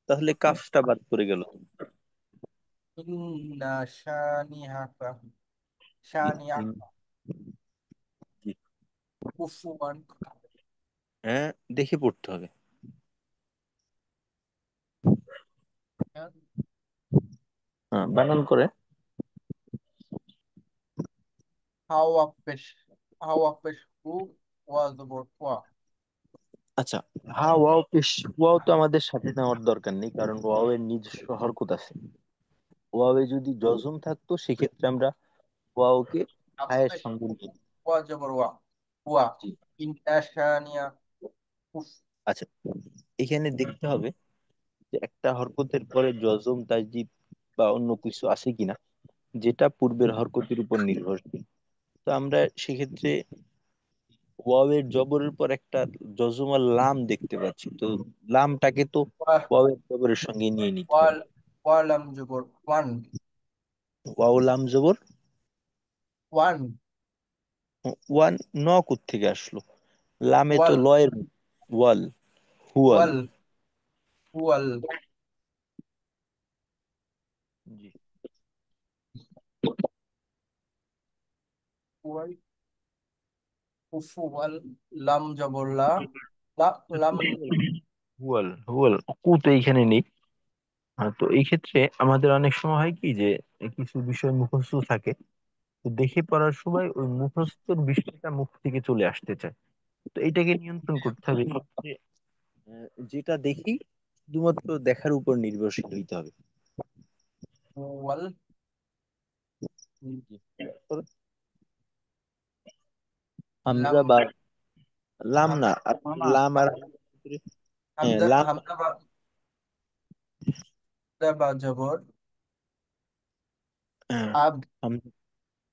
তাহলে কাফটা বাদ পড়ে গেল। ইন্না শানিহাকা, জি, শানিয়াকা, জি। কুফুয়ান, হ্যাঁ, দেখে পড়তে হবে। হ্যাঁ, বানান করে। হাওয়া পেশ, হাওয়া পেশ, হু, ওয়া জবর ওয়া, আচ্ছা, হা ওয়াও পেশ, ওয়াও তো আমাদের সাথে নেওয়ার দরকার নেই, কারণ ওয়াও এর নিজস্ব হরকত আছে। ওয়াও এ যদি জজম থাকতো সেক্ষেত্রে আমরা ওয়াও কে হায়ের আপেশ, সঙ্গে নিই। ওয়া জবর ওয়া, ওয়া, জি। ইন্না শানিয়া, কুফ, আচ্ছা, এখানে দেখতে হবে যে একটা হরকতের পরে জজম তাসদীদ বা অন্য কিছু আছে কিনা, যেটা পূর্বের হরকতের উপর নির্ভরশীল। তো আমরা সেক্ষেত্রে ওয়াও এর জবরের পর একটা জজম আর লাম দেখতে পাচ্ছি, তো লামটাকে তো ওয়া, ওয়াও এর জবরের সঙ্গে নিয়ে নিতে ওয়া, হবে। ওয়া লাম জবর ওয়ান, ওয়াও লাম জবর ওয়ান, ওয়ান, ন থেকে আসলো? লামে তো ওয়াল, লয়ের ওয়াল, হুয়াল। ওয়াল, ওয়াল, জি। ওয়াল, কুফুয়াল, লাম জবর লা, লা, লাম, হুয়াল হুয়াল, কু তো এইখানে নেই। তো এই ক্ষেত্রে আমাদের অনেক সময় হয় কি যে কিছু বিষয় মুখস্থ থাকে, তো দেখে পড়ার সময় ওই মুখস্থর বিষয়টা মুখ থেকে চলে আসতে চায়। তো এটাকে নিয়ন্ত্রণ করতে হবে যে, যেটা দেখি শুধুমাত্র দেখার উপর নির্ভরশীল হইতে হবে। ওয়াল, জি। হামজা লাম, বা লাম হাম, না আর, মামা লাম আর, হ্যাঁ হামজা, লাম। হামজা বা, হামজা বা জবর, হ্যাঁ, আব,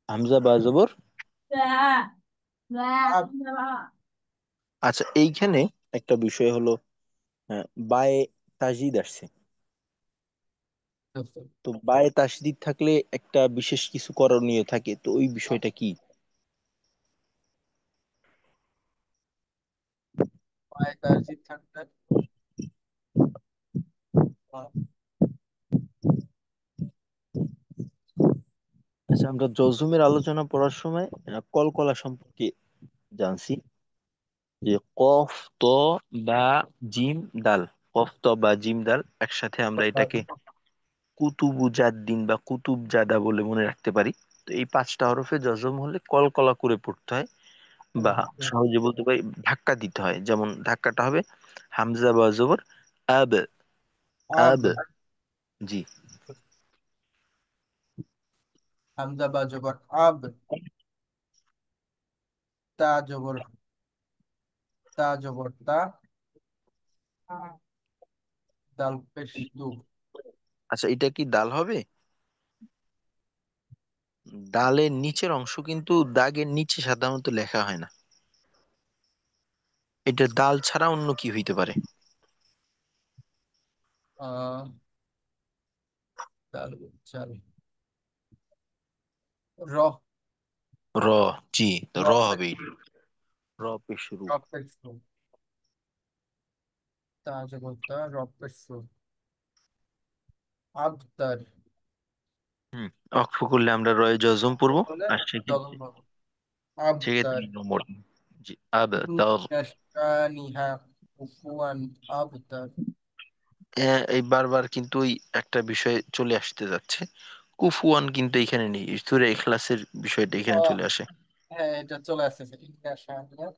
হামজা বা জবর। আব, আচ্ছা, এইখানে একটা বিষয় হলো, বায়ে তাসদিদ আসছে। তো বায়ে তাসদিদ থাকলে একটা বিশেষ কিছু করণীয় থাকে, তো ওই বিষয়টা কি? পায়ে তাজিদ থাকলে, আচ্ছা, আমরা জজমের আলোচনা পড়ার সময় কলকলা সম্পর্কে জানছি যে কফ ত বা জিম দাল। কফ ত বা জিম দাল একসাথে আমরা এটাকে কুতুবুজাদ্দিন বা কুতুব জাদা বলে মনে রাখতে পারি। তো এই পাঁচটা হরফে জজম হলে কলকলা করে পড়তে হয়, বা সহজে বলতে পারি ধাক্কা দিতে হয়। যেমন ধাক্কাটা হবে হামজা বা জবর আব, আব, আব। জি। হামজা বা জবর আব, তা জবর, তা জবর তা, দাল পেশ দু, আচ্ছা, এটা কি দাল হবে? ডালের নিচের অংশ কিন্তু দাগের নিচে সাধারণত লেখা হয় না। এটা দাল ছাড়া অন্য কি হইতে পারে? আহ চাল চাল র র। জি, তো র র পেশ হবে এটা। র পেশ শুরু। র পেশ রু। তা জবর তা র পেশ রু। আবতার। হুম। অক্ফ করলে আমরা রয়ে জজম অক্ষ পড়বো। করলে আর সেক্ষেত্রে জজম পাবো। সেক্ষেত্রে আবতার। নম্বর জি আব তার। ইন্না শানিহা কুফুয়ান আবতার। এই বারবার কিন্তু ওই একটা বিষয় চলে আসতে যাচ্ছে। কুফুয়ান কিন্তু এখানে নেই, সূরা ইখলাসের বিষয়টা ও এখানে চলে আসে। হ্যাঁ, এটা চলে আসতেছে। ইন্না শানিহা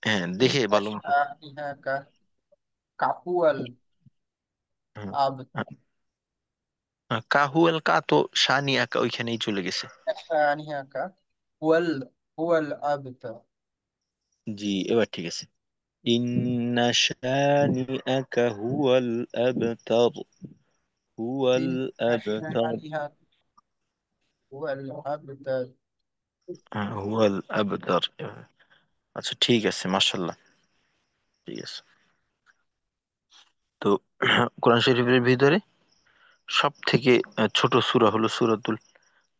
হ্যাঁ, দেখে ইন্না ভালো মতো। শানিহা কাফুয়াল হুম। আবতার। কাহুয়াল কা তো শানি আঁকা ওইখানেই চলে গেছে। শানিহা হুয়াল হুয়াল আবতার। জি, এবার ঠিক আছে। ইন্না শানিআকা হুয়াল আবতার। হুয়াল ইন্না আবতার। শানিহা হুয়াল আবতার। হুয়াল আবতার। আচ্ছা ঠিক আছে, মাশাল্লাহ। ঠিক আছে। তো কোরআন শরীফের ভিতরে সব থেকে ছোট সূরা হলো সূরাতুল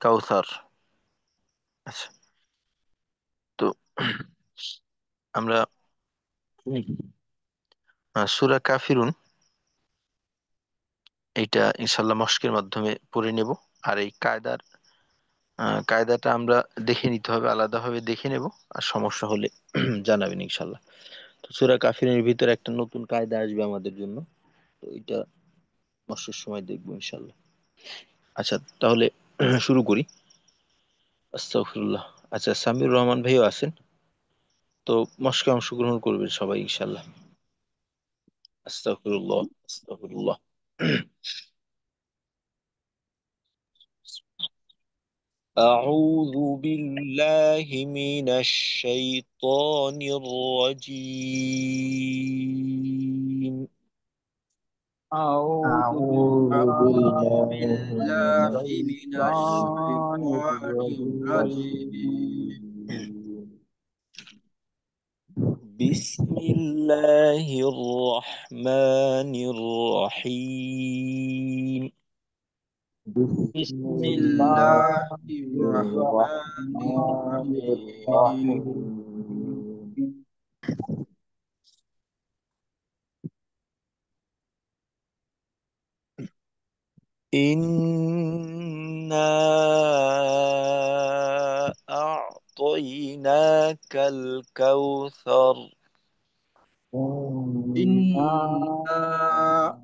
কাউসার। আচ্ছা। তো আমরা সূরা কাফিরুন এইটা ইনশাল্লাহ মস্কের মাধ্যমে পড়ে নেব। আর এই কায়দাটা আমরা দেখে নিতে হবে, আলাদাভাবে দেখে নেব। আর সমস্যা হলে জানাবেন ইনশাল্লাহ। তো সূরা কাফিরের ভিতরে একটা নতুন কায়দা আসবে আমাদের জন্য। তো এটা মস্কের সময় দেখবো ইনশাল্লাহ। আচ্ছা তাহলে শুরু করি। আস্তাগফিরুল্লাহ। আচ্ছা, সামিউর রহমান ভাইও আছেন, তো মস্কে অংশগ্রহণ করবেন সবাই ইনশাল্লাহ। আস্তাগফিরুল্লাহ, আস্তাগফিরুল্লাহ। أعوذ بالله من الشيطان الرجيم. أعوذ أعوذ أعوذ بالله بالله من بالله من من الشيطان الشيطان الرجيم. الرجيم. بسم الله الرحمن الرحيم. بسم بسم الله الله الرحمن الرحمن الرحيم. الرحيم. إنا أعطيناك الكوثر. إنا إنا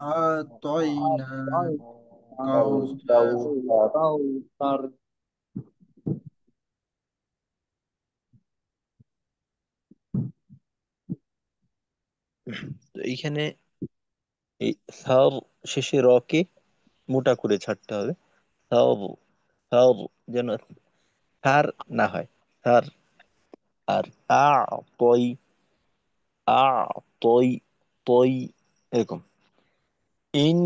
أعطينا الكوثر. الكوثر. তো এইখানে এই সার শেষে রকে মোটা করে ছাড়তে হবে। সার, সার যেন সার না হয়। সার। আর আ তই, আ তই, তই, এরকম। إنا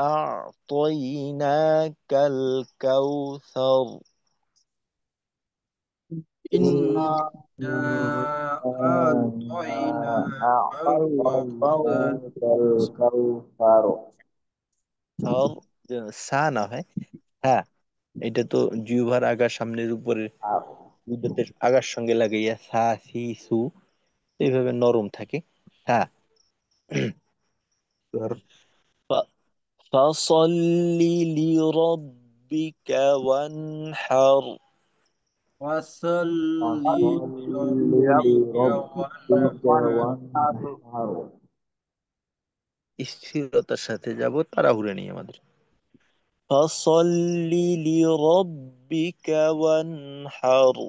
أعطيناك الكوثر. إنا إنا أعطينا الكوثر. أعطيناك الكوثر. থর যেন সা না হয়, হ্যাঁ। এটা তো জিহ্বার আগার সামনের উপরে বিদ্যুতের আগার সঙ্গে লাগাইয়া সা সি সু এইভাবে নরম থাকে। হ্যাঁ। ف- فصل لربك وانحر. وصل فصل لربك لربك وانحر. وانحر. স্থিরতার সাথে যাব, তাড়াহুড়ো নেই আমাদের। فصل لربك وانحر.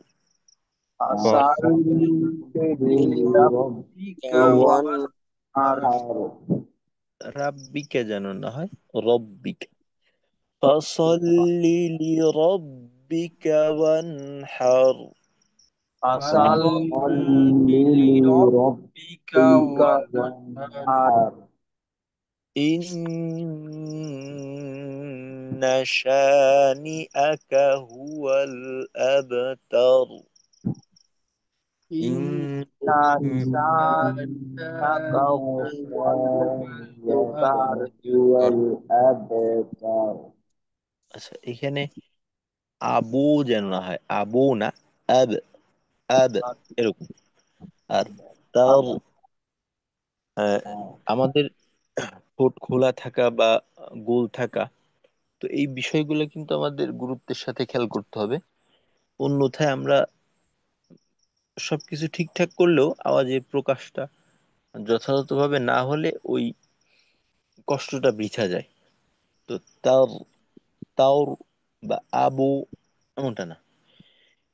فصل وصل لربك لربك وانحر. وانحر. রাব্বিকা যেন না হয়, রব্বিকা। فصل لربك وانحر. وصل فصل لربك لربك وانحر. وانحر. إن شانئك هو الأبتر. ইং আচ্ছা, এখানে আবু যেন না হয়, আবু না, আব, আব, এরকম। আর তার আহ, আমাদের ঠোঁট খোলা থাকা বা গোল থাকা, তো এই বিষয়গুলো কিন্তু আমাদের গুরুত্বের সাথে খেয়াল করতে হবে। অন্যথায় আমরা সবকিছু ঠিকঠাক করলেও আওয়াজের প্রকাশটা যথাযথভাবে না হলে ওই কষ্টটা বৃথা যায়। তো তার, তাওর বা আবু এমনটা না।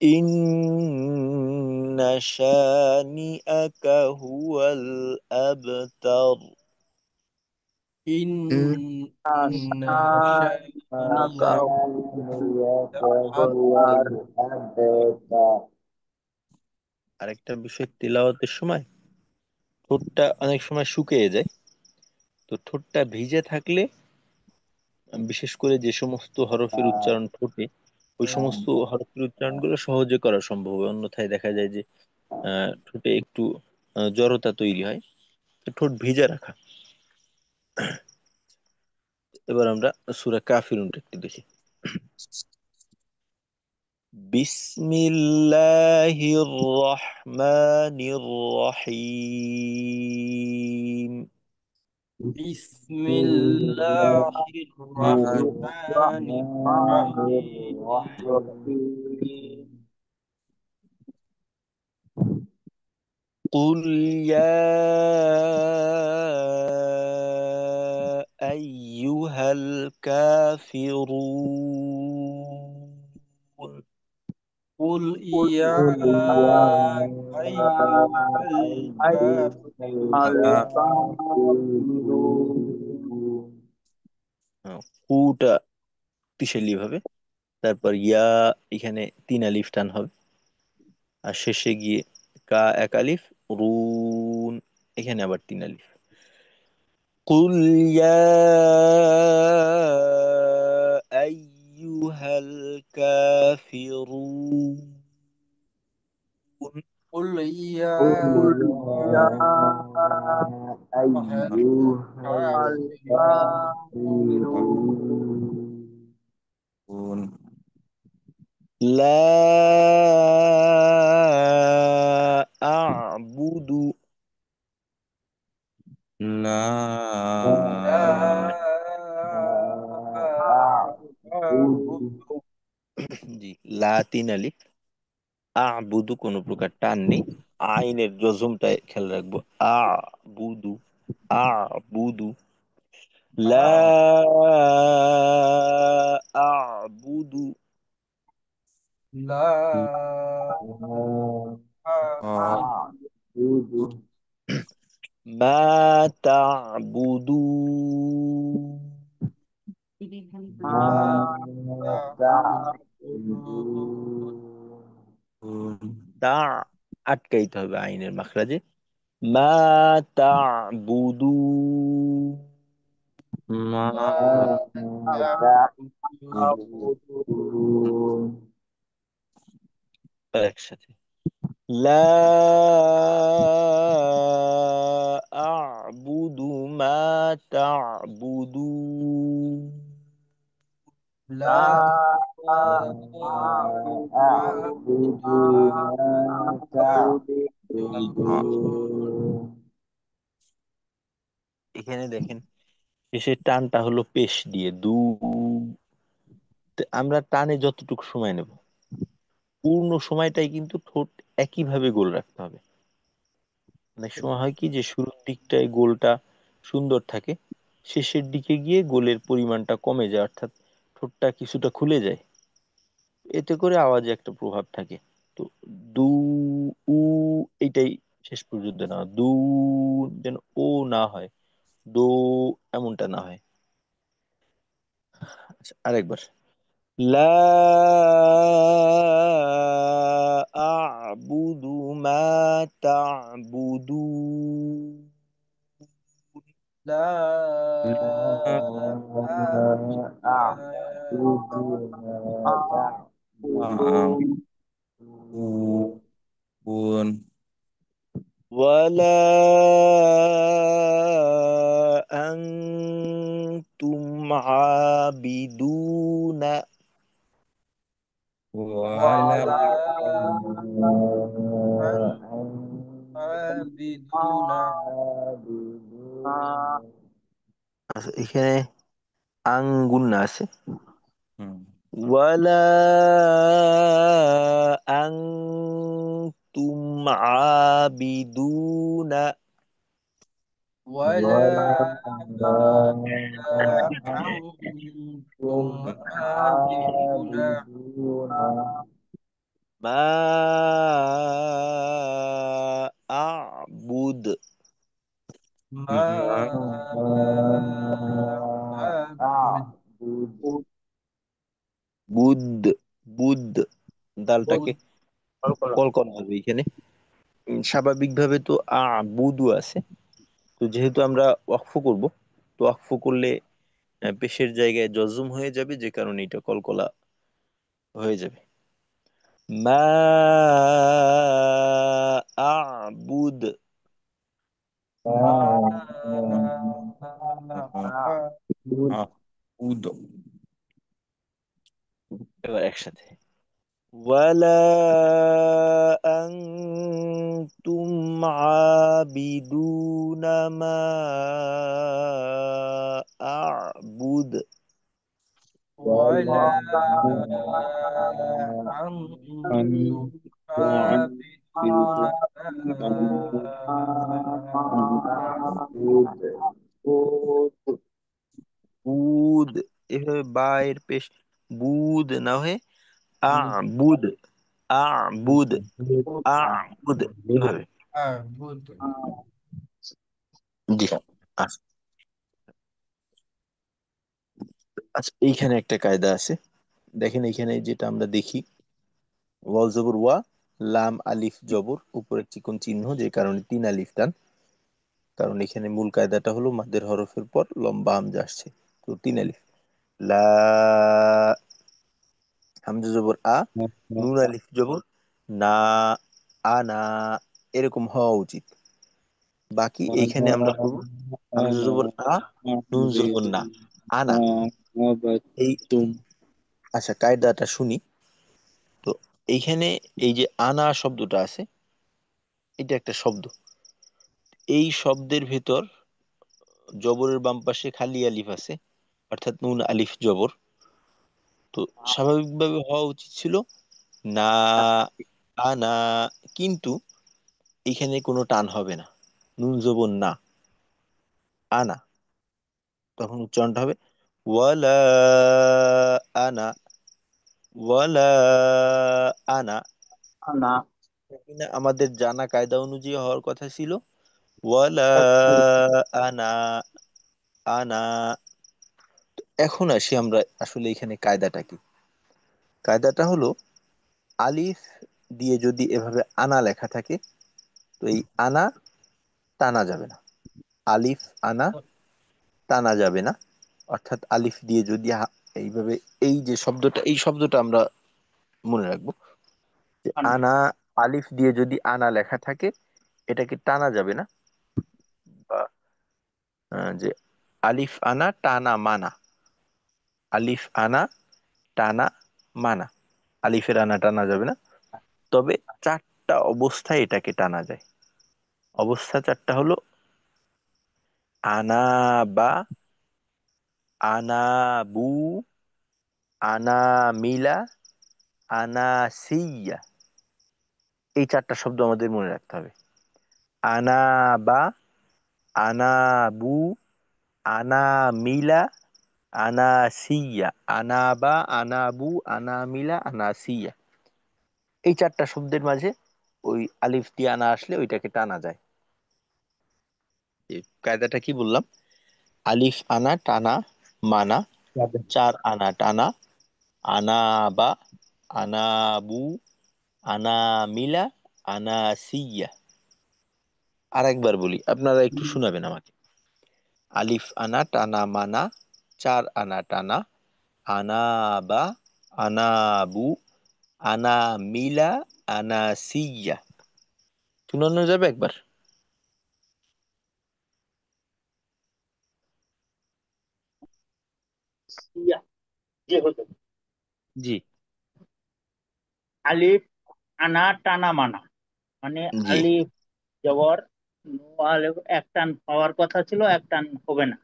ইন্না শানিআকা হুয়াল আবতার। إن شانئك الأبتر আরেকটা বিষয়, তেলাওয়াতের সময় ঠোঁটটা অনেক সময় শুকিয়ে যায়। তো ঠোঁটটা ভিজে থাকলে, বিশেষ করে যে সমস্ত হরফের উচ্চারণ ঠোঁটে, ওই সমস্ত হরফের উচ্চারণগুলো সহজে করা সম্ভব হয়। অন্যথায় দেখা যায় যে ঠোঁটে একটু জড়তা তৈরি হয়। তো ঠোঁট ভিজে রাখা। এবার আমরা সূরা কাফিরুনটা একটু দেখি। বিসমিল্লাহির রহমানির রহিম। بسم الله الرحمن الرحيم قل يا أيها الكافرون. قل يا أيها الكافرون কুটা শক্তিশালী ভাবে, তারপর ইয়া, এখানে তিন আলিফ টান হবে। আর শেষে গিয়ে কা এক আলিফ, রুন, এখানে আবার তিন আলিফ। قل يا أيها الكافرون. قل يا أيها الكافرون لا أعبد. لا أعبد জি, লা তিন আলিফ, আবুদু কোনো প্রকার টান নেই। আইনের জজমটায় খেয়াল রাখবো। আবুদু, আবুদু। লা আবুদু لا أعبد মা তা'বুদুন। لا أعبد তা আটকাইতে হবে আইনের মাখরাজে। মা তা'বুদুন। لا أعبد একসাথে, লা আ'বুদু মা তা'বুদুন। لا أعبد ما تعبدون এখানে দেখেন, শেষের টানটা হলো পেশ দিয়ে, দু। আমরা টানে যতটুকু সময় নেব, পূর্ণ সময়টাই কিন্তু ঠোঁট একইভাবে গোল রাখতে হবে। অনেক সময় হয় কি যে শুরুর দিকটায় গোলটা সুন্দর থাকে, শেষের দিকে গিয়ে গোলের পরিমাণটা কমে যায়, অর্থাৎ ঠোঁটটা কিছুটা খুলে যায়। এতে করে আওয়াজে একটা প্রভাব থাকে। তো দু, উ, এটাই শেষ পর্যন্ত না, দু যেন ও না হয়, দো এমনটা না হয়। আচ্ছা, আরেকবার। লা আ'বুদু মা তা'বুদুন। لا أعبد ما تعبدون ولا أنتم عابدون ولا ولا أن عابدون আচ্ছা, এখানে আঙ্গুন্না আছে হুম, ওয়ালা আনতুম আবিদুনা ولا أنتم عابدون মা আ'বুদ ما أعبد বুদ বুদ দালটাকে কলকলা হবে এখানে স্বাভাবিকভাবে তো আ'বুদু আছে তো যেহেতু আমরা ওয়াকফ করব তো ওয়াকফ করলে পেশের জায়গায় জজম হয়ে যাবে যে কারণে এটা কলকলা হয়ে যাবে মা আ'বুদ ما أعبد এবার একসাথে ওয়ালা আনতুম আবিদুনা মা আ'বুদ ولا أنتم عابدون ما أعبد বুদ এভাবে বায়ের পেশ বুদ না হয়ে আ'বুদ আ'বুদ আ'বুদ এভাবে أعبد জি আচ্ছা আচ্ছা, এইখানে একটা কায়দা আছে দেখেন এখানে যেটা আমরা দেখি ওয়াও জবর ওয়া লাম আলিফ জবর উপরে চিকন চিহ্ন যে কারণে তিন আলিফ টান কারণ এখানে মূল কায়দাটা হলো মাদের হরফের পর লম্বা হামজা আসছে তো তিন আলিফ লা হামজা জবর আ নুন আলিফ জবর না আনা এরকম হওয়া উচিত বাকি এইখানে আমরা করব হামজা জবর আ নুন জবর না আনা এই আচ্ছা কায়দাটা শুনি তো এইখানে এই যে আনা শব্দটা আছে এটা একটা শব্দ এই শব্দের ভেতর জবরের বাম পাশে খালি আলিফ আছে অর্থাৎ নুন আলিফ জবর তো স্বাভাবিকভাবে হওয়া উচিত ছিল না আনা কিন্তু এখানে কোনো টান হবে না নুন জবর না আনা তখন উচ্চারণটা হবে ওয়ালা আনা ওয়ালা আনা কিনা আমাদের জানা কায়দা অনুযায়ী হওয়ার কথা ছিল ওয়ালা আনা আনা এখন আসি আমরা আসলে এখানে কায়দাটা কি কায়দাটা হলো আলিফ দিয়ে যদি এভাবে আনা লেখা থাকে তো এই আনা টানা যাবে না আলিফ আনা টানা যাবে না অর্থাৎ আলিফ দিয়ে যদি এইভাবে এই যে শব্দটা এই শব্দটা আমরা মনে রাখবো যে আনা আলিফ দিয়ে যদি আনা লেখা থাকে এটাকে টানা যাবে না বা যে আলিফ আনা টানা মানা আলিফ আনা টানা মানা আলিফের আনা টানা যাবে না তবে চারটা অবস্থায় এটাকে টানা যায় অবস্থা চারটা হলো আনা বা আনা বু আনা মিলা আনা সিয়া এই চারটা শব্দ আমাদের মনে রাখতে হবে আনা বা আনা বু আনা মিলা আনা সিয়া আনা বা আনা বু আনা মিলা আনা সিয়া এই চারটা শব্দের মাঝে ওই আলিফ দিয়ে আনা আসলে ওইটাকে টানা যায় এই কায়দাটা কি বললাম আলিফ আনা টানা মানা চার আনা টানা আনা বা আনা বু আনা মিলা আনা সিয়া আর একবার বলি আপনারা একটু শোনাবেন আমাকে আলিফ আনা টানা মানা চার আনা টানা আনা বা আনা বু আনা মিলা আনা সিয়া শুনানো যাবে একবার ইয়া, জি হুজুর। জি আলিফ আনা টানা মানা, মানে জি আলিফ জবর নু আলিফ এক টান হওয়ার কথা ছিল, এক টান হবে না।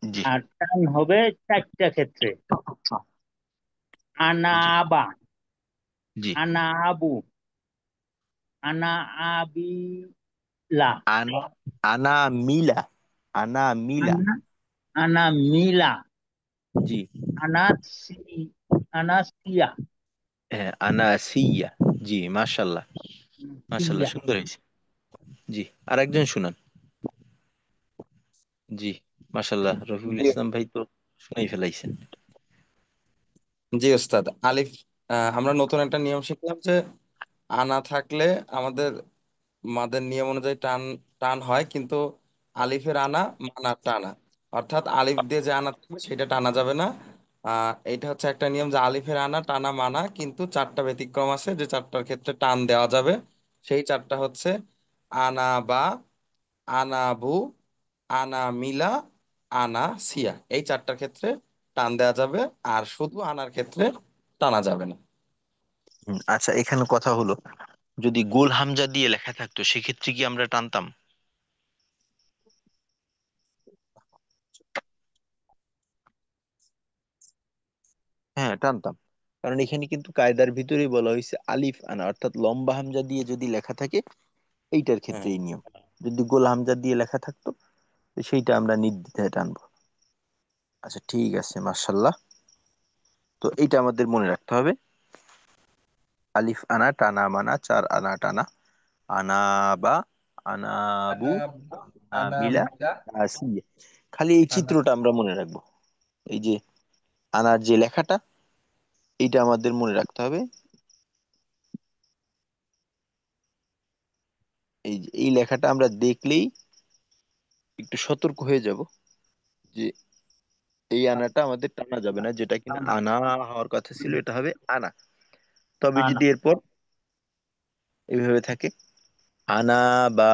জি আর টান হবে চারটা ক্ষেত্রে: জি আনাবা, জি আনা আবু, আনা আবিলা, আনা আনা মিলা, আনা মিলা। আনা আনা মিলা, জি আনা সি, আনা সিয়া, হ্যাঁ, আনা সিয়া। জি মাশাল্লাহ, মাশাল্লাহ, সিয়া। সুন্দর হয়েছে। জি, আর একজন শুনান। জি মাশাল্লাহ, রফিকুল জি ইসলাম ভাই তো শুনাই ফেলাইছেন। জি ওস্তাদ। আলিফ, আমরা নতুন একটা নিয়ম শিখলাম যে আনা থাকলে আমাদের মাদের নিয়ম অনুযায়ী টান টান হয়, কিন্তু আলিফের আনা মানার টানা, অর্থাৎ আলিফ দিয়ে যে আনা থাকবে সেটা টানা যাবে না। এটা হচ্ছে একটা নিয়ম যে আলিফের আনা টানা মানা, কিন্তু চারটা ব্যতিক্রম আছে যে চারটার ক্ষেত্রে টান দেওয়া যাবে। সেই চারটা হচ্ছে আনা বা, আনা বু, আনা মিলা, আনা সিয়া। এই চারটার ক্ষেত্রে টান দেওয়া যাবে, আর শুধু আনার ক্ষেত্রে টানা যাবে না। আচ্ছা, এখানে কথা হলো, যদি গোল হামজা দিয়ে লেখা থাকতো সেক্ষেত্রে কি আমরা টানতাম? হ্যাঁ, টানতাম। কারণ এখানে কিন্তু কায়দার ভিতরেই বলা হয়েছে আলিফ আনা, অর্থাৎ লম্বা হামজা দিয়ে যদি লেখা থাকে এইটার ক্ষেত্রে হ্যাঁ। এই নিয়ম। যদি গোল হামজা দিয়ে লেখা থাকতো তো সেইটা আমরা নির্দ্বিধায় টানবো। আচ্ছা ঠিক আছে, মার্শাল্লাহ। তো এইটা আমাদের মনে রাখতে হবে, আলিফ আনা টানা মানা, চার আনা টানা, আনা বা, আনা বু, আনা আনা আনা মিলা, মিলা, আনা সিয়া। খালি এই আনা চিত্রটা আমরা মনে রাখবো, এই যে আনার যে লেখাটা, এইটা আমাদের মনে রাখতে হবে। এই যে এই লেখাটা আমরা দেখলেই একটু সতর্ক হয়ে যাব যে এই আনাটা আমাদের টানা যাবে না, যেটা কিনা আনা হওয়ার কথা ছিল এটা হবে আনা। তবে আনা যদি এরপর এইভাবে থাকে আনা বা,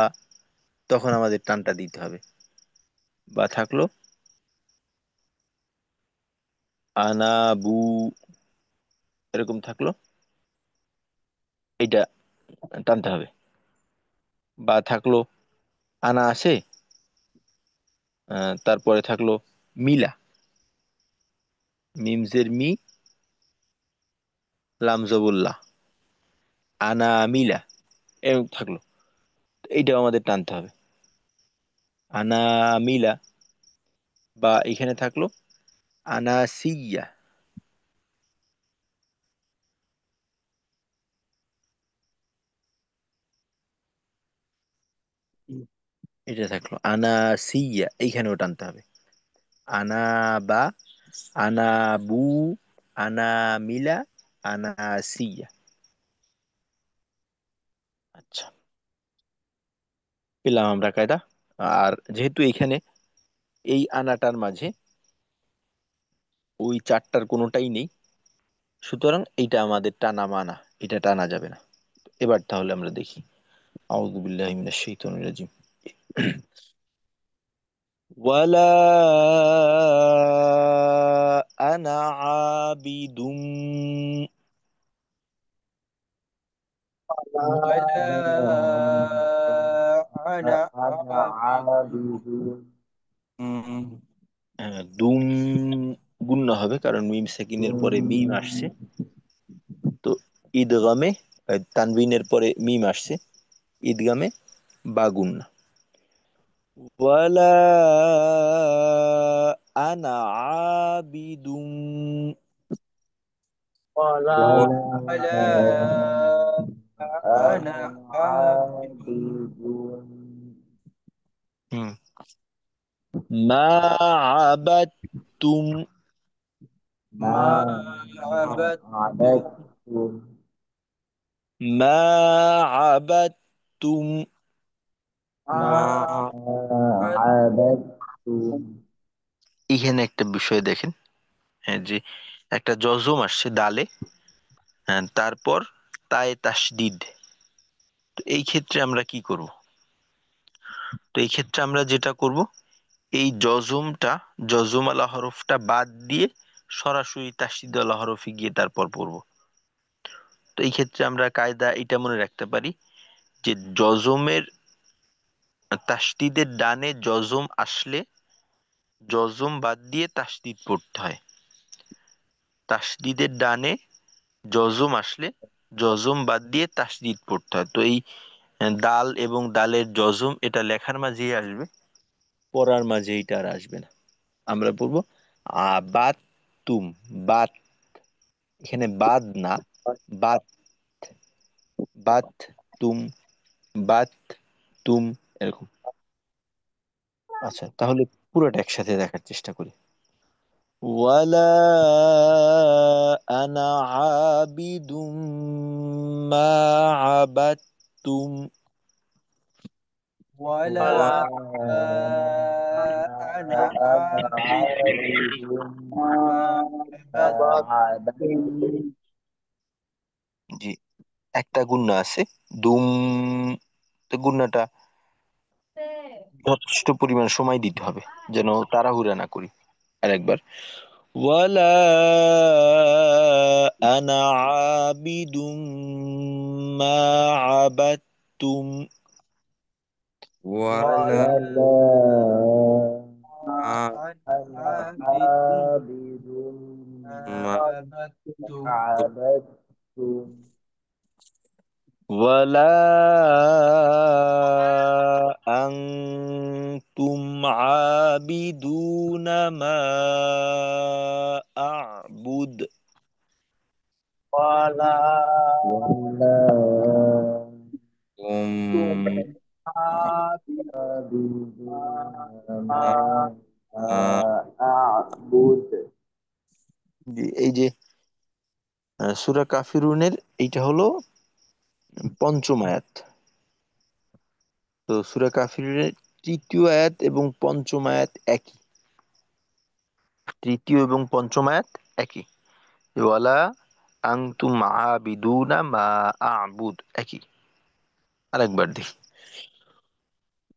তখন আমাদের টানটা দিতে হবে। বা থাকলো আনা বু, এরকম থাকলো, এইটা টানতে হবে। বা থাকলো আনা আছে, তারপরে থাকলো মিলা, মিমজের মি, লামজবুল্লাহ, আনা মিলা, এরকম থাকলো। এইটাও আমাদের টানতে হবে, আনা মিলা। বা এখানে থাকলো আনা সিয়া, এটা থাকলো আনা সিয়া, এইখানেও টানতে হবে। আনা বা, আনা বু, আনা মিলা, আনা সিয়া। আচ্ছা, পেলাম আমরা কায়দা। আর যেহেতু এখানে এই আনাটার মাঝে ওই চারটার কোনোটাই নেই, সুতরাং এইটা আমাদের টানা মানা, এটা টানা যাবে না। এবার তাহলে আমরা দেখি, আউযু বিল্লাহি মিনাশ শাইতানির রাজিম। ওয়ালা আনা আবিদুম, ওয়ালা আনা আবিদুন। দুম গুণনা হবে, কারণ মিম সেকিনের পরে মিম আসছে। তো ঈদগামে, তানবিনের পরে মিম আসছে, ঈদগামে বা গুণনা। ওয়ালা আনা আবিদুম, ওয়ালা ওয়ালা আনা আবিদুন। হুম, মা আবাদতুম, মা আবাদতুম। মা আবাদতুম। মা আবাদতুম। এখানে একটা বিষয় দেখেন, হ্যাঁ, যে একটা জজম আসছে দালে, হ্যাঁ, তারপর তায়ে তাসদিদ। তো এই ক্ষেত্রে আমরা কি করব? তো এই ক্ষেত্রে আমরা যেটা করব, এই জজুমালা হরফটা বাদ দিয়ে সরাসরি তাসদিদওয়ালা হরফে গিয়ে তারপর পড়বো। তো এই ক্ষেত্রে আমরা কায়দা এটা মনে রাখতে পারি যে জজমের তাসদিদের ডানে জজম আসলে জজম বাদ দিয়ে তাসদিদ পড়তে হয়। তাসদিদের ডানে জজম আসলে জজম বাদ দিয়ে তাসদিদ পড়তে হয়। তো এই দাল এবং দালের জজম এটা লেখার মাঝেই আসবে, পড়ার মাঝে এটা আর আসবে না। আমরা পড়বো আবাত তুম, বাত, এখানে বাদ না, বাত, বাত তুম, বাত তুম, এরকম। আচ্ছা, তাহলে পুরোটা একসাথে দেখার চেষ্টা করি। ওয়ালা আনা আবিদুম মা আবাদতুম। ولا أنا عابد ما عبدتم জি, একটা গুণা আছে, দুম। তো গুণাটা যথেষ্ট পরিমাণ সময় দিতে হবে, যেন তাড়াহুড়া না করি। আরেকবার, ওয়ালা আনা আবিদুম মা আবাদতুম। ওয়ালা ولا আ- أنا عابد ما মা عبدتم ওয়ালা আনতুম আবিদুনা মা আ'বুদ। ولا কুম ما আ- أعبد। জি, এই যে সূরা কাফিরুনের এইটা হলো পঞ্চম আয়াত। তো সূরা কাফিরুনের তৃতীয় আয়াত এবং পঞ্চম আয়াত একই। তৃতীয় এবং পঞ্চম আয়াত একই। ওয়ালা আনতুম আবিদুনা মা আ'বুদ, একই। আরেকবার দেখি,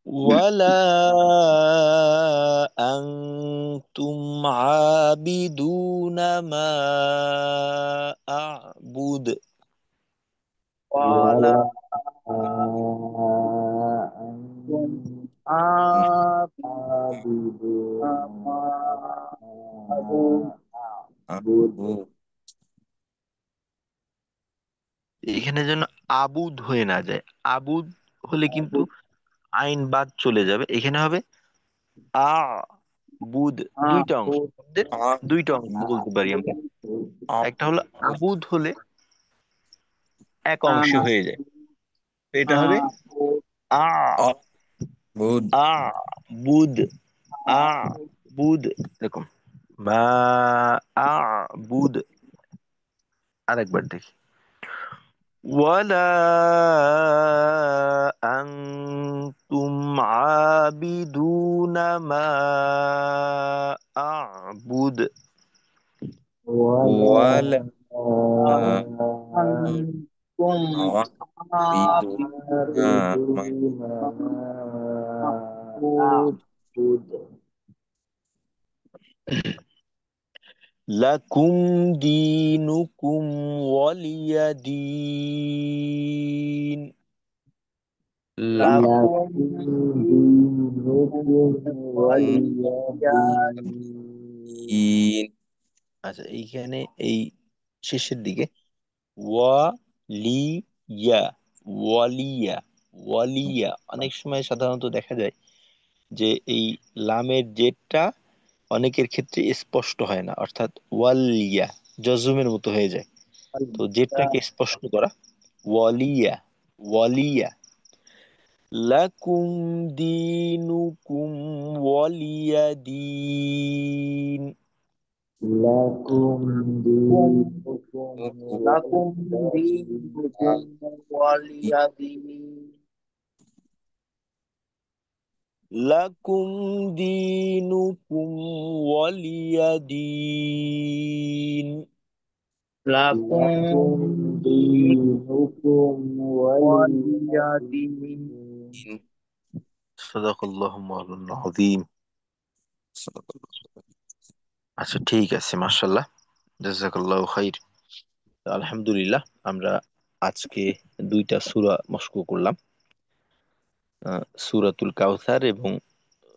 ওয়ালা আনতুম আবিদুনা মা আ'বুদ। ولا أنتم عابدون ما أعبد। এখানে যেন আবুদ হয়ে না যায়। আবুদ হলে কিন্তু আইন বাদ চলে যাবে। এখানে হবে আ বুদ। দুইটা অংশ, শব্দের দুইটা অংশ বলতে পারি আমরা। একটা হলো আবুদ হলে এক অংশে হয়ে যায়, তো এটা হবে আ বুদ আ বুদ, আ বুদ, এরকম। মা আ বুদ। আরেকবার দেখি, ওয়ালা আনতুম আবিদুনা মা আ'বুদ। ওয়ালা أنتم আবিদুনা মা عابدون ما أعبد। লাকুম দীনুকুম ওয়ালিয়া দীন। লাকুম, لكم دينكم ولي دين। ইন আচ্ছা, এইখানে এই শেষের দিকে ওয়ালিয়া, ওয়ালিয়া, ওয়ালিয়া, অনেক সময় সাধারণত দেখা যায় যে এই লামের জেরটা অনেকের ক্ষেত্রে স্পষ্ট হয় না, অর্থাৎ ওয়ালিয়া জজমের মতো হয়ে যায়। তো জেরটাকে স্পষ্ট করা, ওয়ালিয়া, ওয়ালিয়া। লাকুম দীনুকুম ওয়ালিয়া দীন। لكم دينكم لكم دينكم ولي دين। লাকুম দীনুকুম ওয়ালিয়া দীন। لكم دينكم ولي دين। সাদাকাল্লাহু মাওলানা আযীম। আচ্ছা, ঠিক আছে, মাশাল্লাহ, জাযাকাল্লাহু খাইর। আলহামদুলিল্লাহ, আমরা আজকে দুইটা সূরা মস্ক করলাম, সূরাতুল কাউসার এবং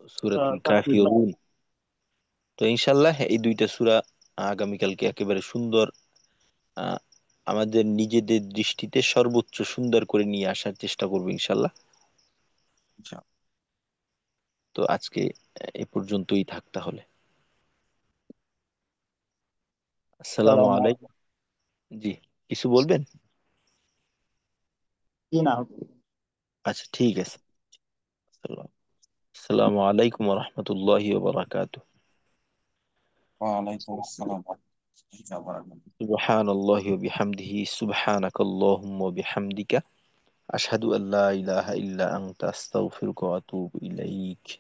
সূরাতুল কাফিরুন। তো ইনশাল্লাহ এই দুইটা সূরা আগামীকালকে একেবারে সুন্দর, আহ, আমাদের নিজেদের দৃষ্টিতে সর্বোচ্চ সুন্দর করে নিয়ে আসার চেষ্টা করবো ইনশাল্লাহ। ইনশাআল্লাহ। তো আজকে এ পর্যন্তই থাক তাহলে। আসসালামু সালাম। আলাইকুম। জি, কিছু বলবেন? জি না। আচ্ছা, ঠিক আছে। আসসালামু আলাইকুম ওয়া রাহমাতুল্লাহি ওয়া বারাকাতুহু। ওয়ালাইকুম আসসালাম ওয়া রাহমাতুল্লাহি ওয়া বারাকাতুহু। সুবহানাল্লাহি ওয়া বিহামদিহি, সুবহানাকাল্লাহুম্মা ওয়া বিহামদিকা, আশহাদু আল্লা ইলাহা ইল্লা আনতা, আস্তাগফিরুকা ওয়া আতুবু ইলাইক।